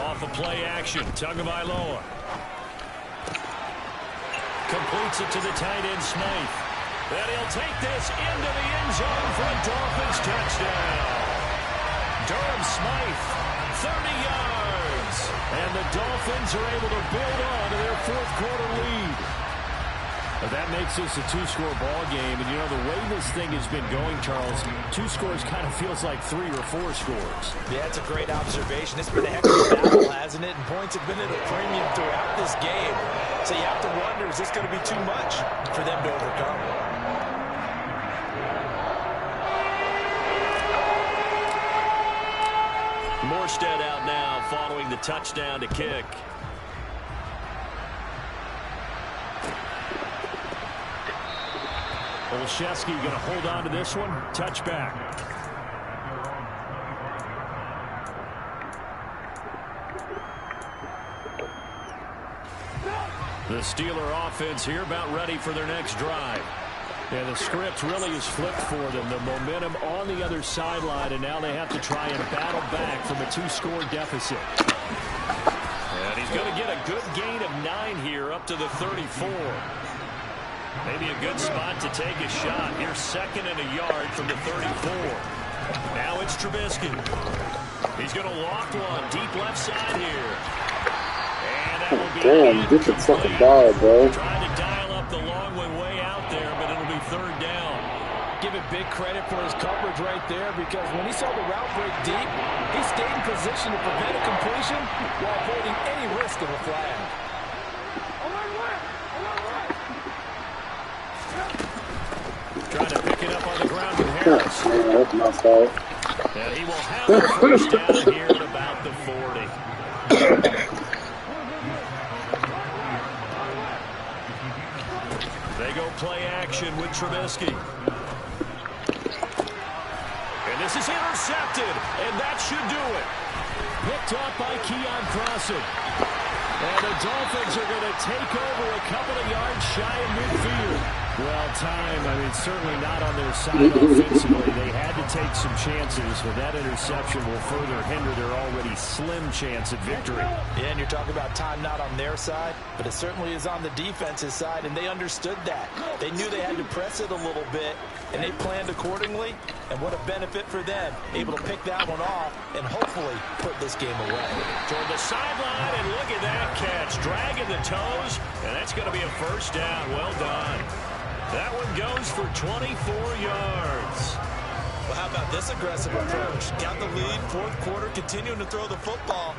Off of play action. Tagovailoa completes it to the tight end Smythe. And he'll take this into the end zone for a Dolphins touchdown. Durham Smythe, 30 yards. And the Dolphins are able to build on to their 4th quarter lead. That makes this a 2-score ball game. And, you know, the way this thing has been going, Charles, 2 scores kind of feels like 3 or 4 scores. Yeah, it's a great observation. It's been a heck of a battle, hasn't it? And points have been at a premium throughout this game. So you have to wonder, is this going to be too much for them to overcome? Morstead out now following the touchdown to kick. Olszewski going to hold on to this one. Touchback. The Steeler offense here about ready for their next drive. Yeah, the script really is flipped for them. The momentum on the other sideline, and now they have to try and battle back from a 2-score deficit. And he's going to get a good gain of 9 here up to the 34. Maybe a good spot to take a shot. Here's 2nd and a yard from the 34. Now it's Trubisky. He's going to loft one deep left side here. And that will be damn, this is fucking ball, bro. Trying to dial up the long way out there, but it'll be 3rd down. Give it big credit for his coverage right there, because when he saw the route break deep, he stayed in position to prevent a completion while avoiding any risk of a flag. Trying to pick it up on the ground with Harris. That's my fault. And he will have the first down here at about the 40. They go play action with Trubisky. And this is intercepted, and that should do it. Picked up by Keon Crossen. And the Dolphins are going to take over a couple of yards shy of midfield. Well, about time. I mean, certainly not on their side offensively. They had to take some chances, but that interception will further hinder their already slim chance at victory. Yeah, and you're talking about time not on their side, but it certainly is on the defense's side, and they understood that. They knew they had to press it a little bit, and they planned accordingly, and what a benefit for them, able to pick that one off and hopefully put this game away. Toward the sideline, and look at that catch. Dragging the toes, and that's going to be a first down. Well done. That one goes for 24 yards. Well, how about this aggressive approach? Got the lead, fourth quarter, continuing to throw the football.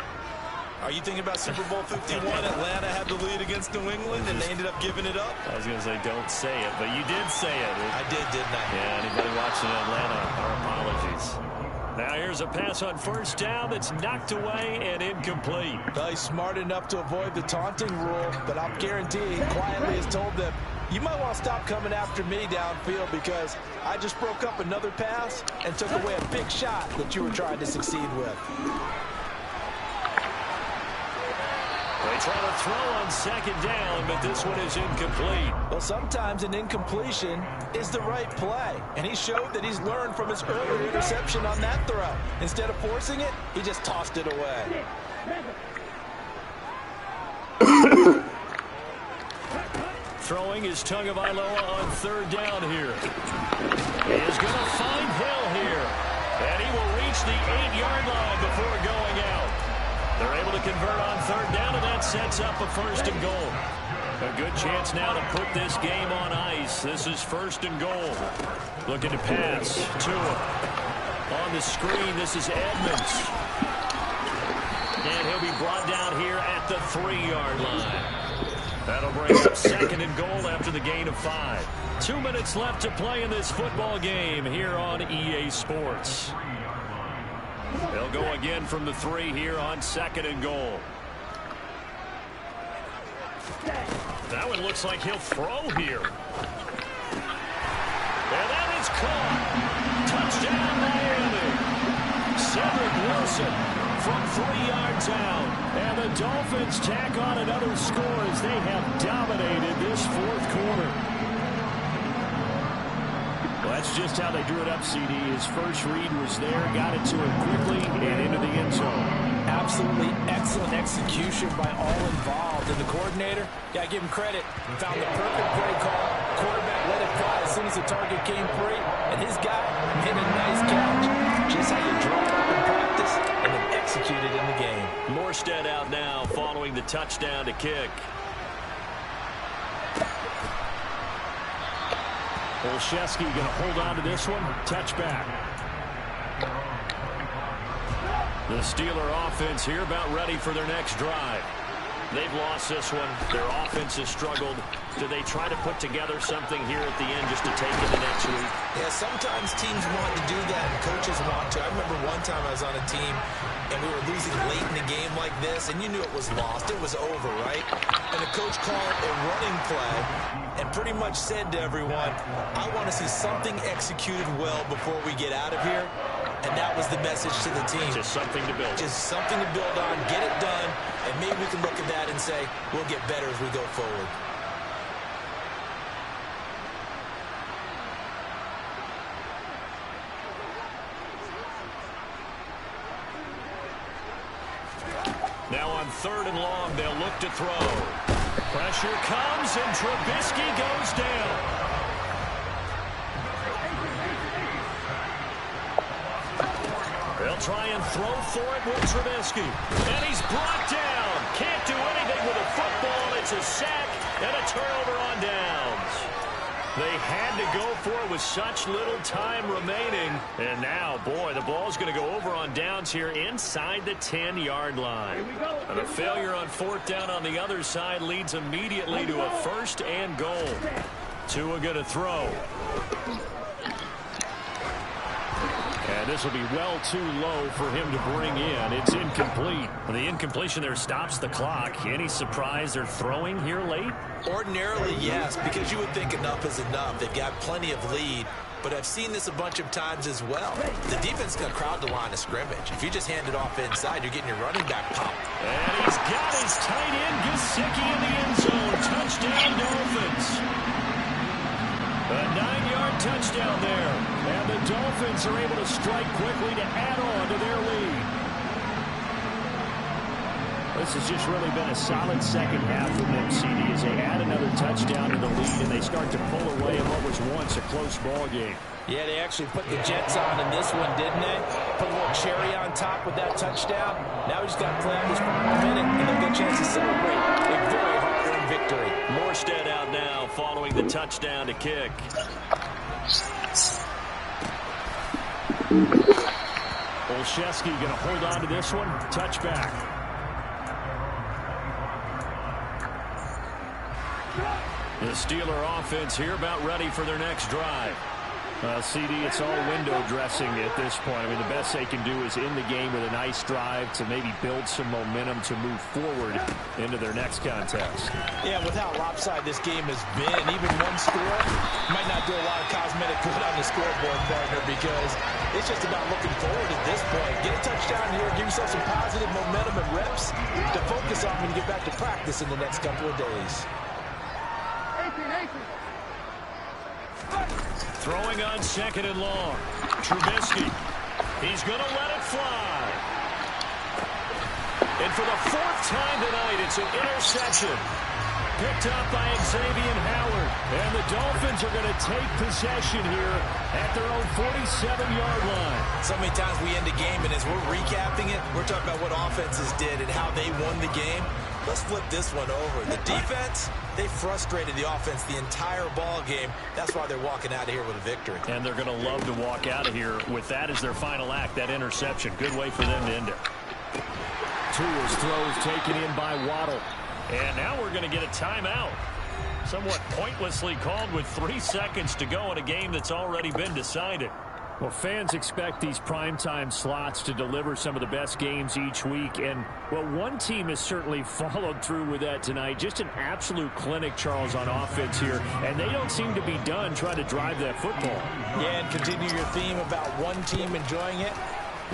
Are you thinking about Super Bowl 51? Atlanta had the lead against New England, and they ended up giving it up? I was going to say, don't say it, but you did say it. I did, didn't I? Yeah, anybody watching Atlanta, our apologies. Now here's a pass on first down that's knocked away and incomplete. Well, he's smart enough to avoid the taunting rule, but I'll guarantee he quietly has told them, you might want to stop coming after me downfield because I just broke up another pass and took away a big shot that you were trying to succeed with. They try to throw on second down, but this one is incomplete. Well, sometimes an incompletion is the right play, and he showed that he's learned from his earlier interception on that throw. Instead of forcing it, he just tossed it away. Throwing is Tagovailoa on third down here. He is going to find Hill here, and he will reach the 8-yard line before going out. They're able to convert on third down, and that sets up a first and goal. A good chance now to put this game on ice. This is first and goal. Looking to pass. Tua. On the screen, this is Edmonds. And he'll be brought down here at the 3-yard line. That'll bring up second and goal after the gain of 5. 2 minutes left to play in this football game here on EA Sports. They'll go again from the 3 here on second and goal. That one looks like he'll throw here. And that is caught. Touchdown, Miami. Cedric Wilson from 3 yards out. And the Dolphins tack on another score as they have dominated this fourth quarter. Well, that's just how they drew it up, CD. His first read was there, got it to him quickly, and into the end zone. Absolutely excellent execution by all involved. And the coordinator, got to give him credit, found the perfect play call. Quarterback let it fly as soon as the target came free, and his guy made a nice catch. Just how you draw it up in practice and then execute it in the game. Morstead out now following the touchdown to kick. Olszewski going to hold on to this one. Touchback. The Steeler offense here about ready for their next drive. They've lost this one. Their offense has struggled. Do they try to put together something here at the end just to take it the next week? Yeah, sometimes teams want to do that and coaches want to. I remember one time I was on a team and we were losing late in the game like this, and you knew it was lost. It was over, right? And the coach called a running play and pretty much said to everyone, I want to see something executed well before we get out of here. And that was the message to the team. Just something to build. Just something to build on, get it done, and maybe we can look at that and say, we'll get better as we go forward. Now on third and long, they'll look to throw. Pressure comes, and Trubisky goes down. They'll try and throw for it with Trubisky. And he's brought down. Can't do anything with a football. It's a sack and a turnover on downs. They had to go for it with such little time remaining. And now, boy, the ball's going to go over on downs here inside the 10-yard line. And a failure on fourth down on the other side leads immediately to a first and goal. Tua going to throw. And this will be well too low for him to bring in. It's incomplete. The incompletion there stops the clock. Any surprise they're throwing here late? Ordinarily, yes, because you would think enough is enough. They've got plenty of lead, but I've seen this a bunch of times as well. The defense is going to crowd the line of scrimmage. If you just hand it off inside, you're getting your running back popped. And he's got his tight end, Gesicki, in the end zone. Touchdown, Dolphins. 9-yard touchdown there. And the Dolphins are able to strike quickly to add on to their lead. This has just really been a solid second half from them, CD, as they add another touchdown to the lead and they start to pull away in what was once a close ball game. Yeah, they actually put the Jets on in this one, didn't they? Put a little cherry on top with that touchdown. Now we just got to play out this final minute and a good chance to celebrate a very hard-earned victory. Morstead out now following the touchdown to kick. Olszewski going to hold on to this one. Touchback. The Steeler offense here about ready for their next drive. CD, it's all window dressing at this point. I mean, the best they can do is in the game with a nice drive to maybe build some momentum to move forward into their next contest. Yeah, with how lopsided this game has been, even one score might not do a lot of cosmetic good on the scoreboard, partner, because it's just about looking forward at this point. Get a touchdown here, give yourself some positive momentum and reps to focus on when you get back to practice in the next couple of days. Throwing on second and long. Trubisky. He's going to let it fly. And for the fourth time tonight, it's an interception. Picked up by Xavier Howard. And the Dolphins are going to take possession here at their own 47-yard line. So many times we end a game, and as we're recapping it, we're talking about what offenses did and how they won the game. Let's flip this one over. The defense, they frustrated the offense the entire ball game. That's why they're walking out of here with a victory. And they're going to love to walk out of here with that as their final act, that interception. Good way for them to end it. Tua's throws taken in by Waddle. And now we're going to get a timeout. Somewhat pointlessly called with 3 seconds to go in a game that's already been decided. Well, fans expect these primetime slots to deliver some of the best games each week. And, well, one team has certainly followed through with that tonight. Just an absolute clinic, Charles, on offense here. And they don't seem to be done trying to drive that football. Yeah, and continue your theme about one team enjoying it.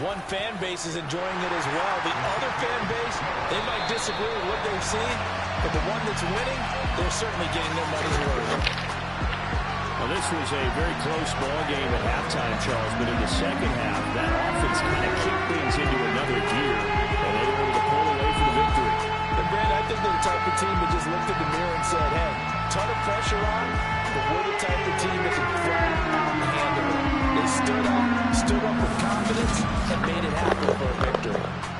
One fan base is enjoying it as well. The other fan base, they might disagree with what they've seen, but the one that's winning, they're certainly getting their money's worth. Well, this was a very close ball game at halftime, Charles, but in the second half, that offense kind of kicked things into another gear, and they were able to pull away for the victory. And, Ben, I think they're the type of team that just looked in the mirror and said, hey, ton of pressure on, but we're the type of team that can flat out handle it. They stood up with confidence, and made it happen for a victory.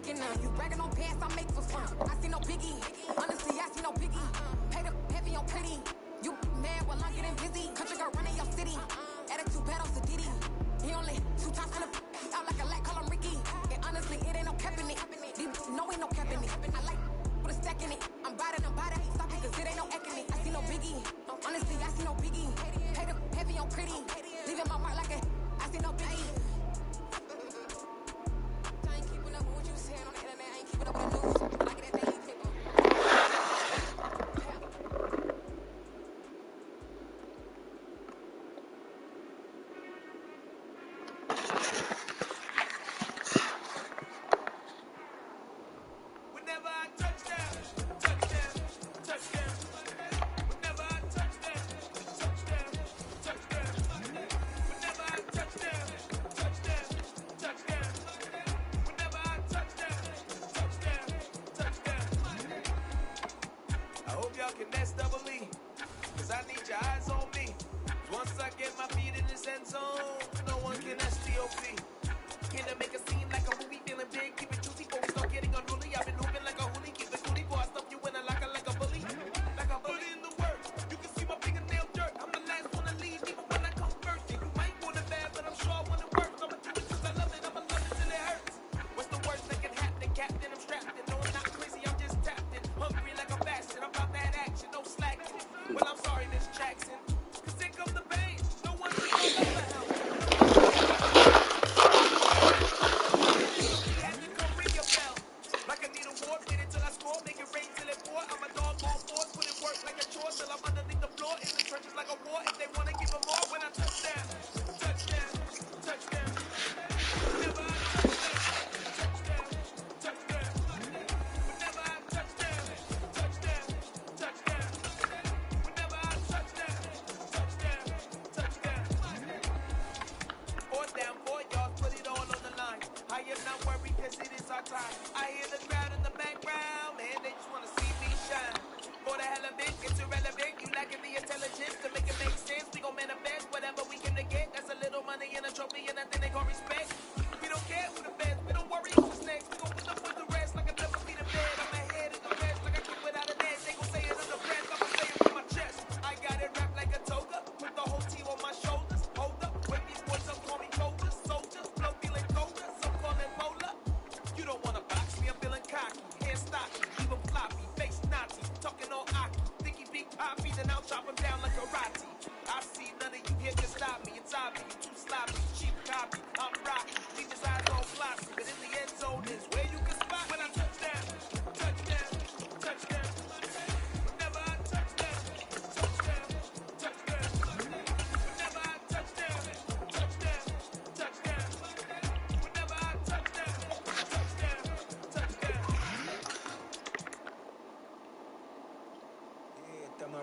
making none. You bragging on pants, I make for fun. I see no biggie. Honestly, I see no biggie. Paid up heavy on pretty. You mad while I'm getting busy. Country girl running your city. Attitude bad on Sadidi. He only 2 times on the he out like a lack, call him Ricky. And honestly, it ain't no cap in it. No, ain't no cap in it. I like put a stack in it. I'm bad, stop it, cause it ain't no act in it. I see no biggie. Honestly, I see no biggie. Paid up heavy on pretty. Leaving my mark like a I see no biggie. I ain't keeping up with what you saying on the internet. I ain't keeping up with the news. I like that daily paper.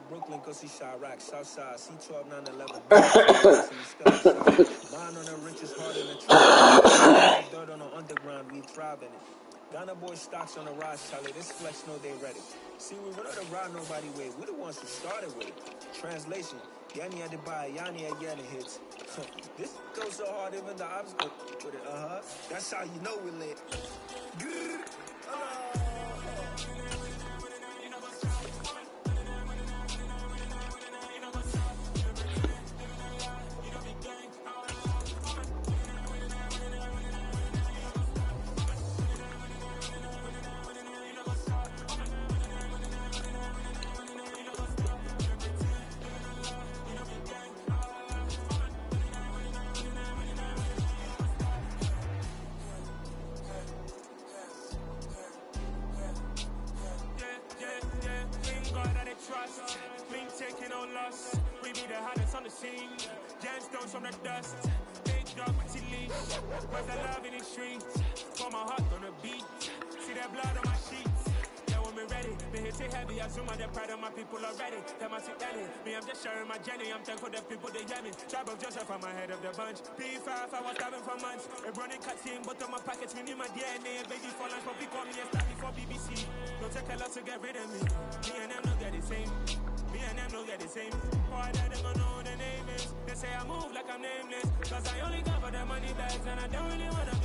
Brooklyn, go see Chirac, Southside, C12, 911. Mine on the richest heart in the trap. Dirt on the underground, we thrive in it. Ghana boy stocks on the rise, Charlie. This flex know they ready. See, we run the ride nobody way. We the ones who started with it. Translation, Yanni had to buy, Yanni had Yanni hits. This goes so hard, even the ops go with it. That's how you know we lit. Good. From the dust, big dog with your leash. Where's the love in the streets? For my heart on the beat. See that blood on my sheets. Yeah, when we ready, they hit it heavy. I zoom on the pride of my people already. Them I see Ellie. Me, I'm just sharing my journey. I'm thankful that people they hear me. Tribe of Joseph, I'm ahead of the bunch. P5, I was starving for months. A running cutscene, but on my pockets, we need my DNA. And baby for lunch, but we call me a star before BBC. Don't take a lot to get rid of me. Me and them don't get the same. Me and them don't get the same. Boy, they don't know who the name is. They say I move like I'm nameless. Cause I only cover the money bags and I don't really wanna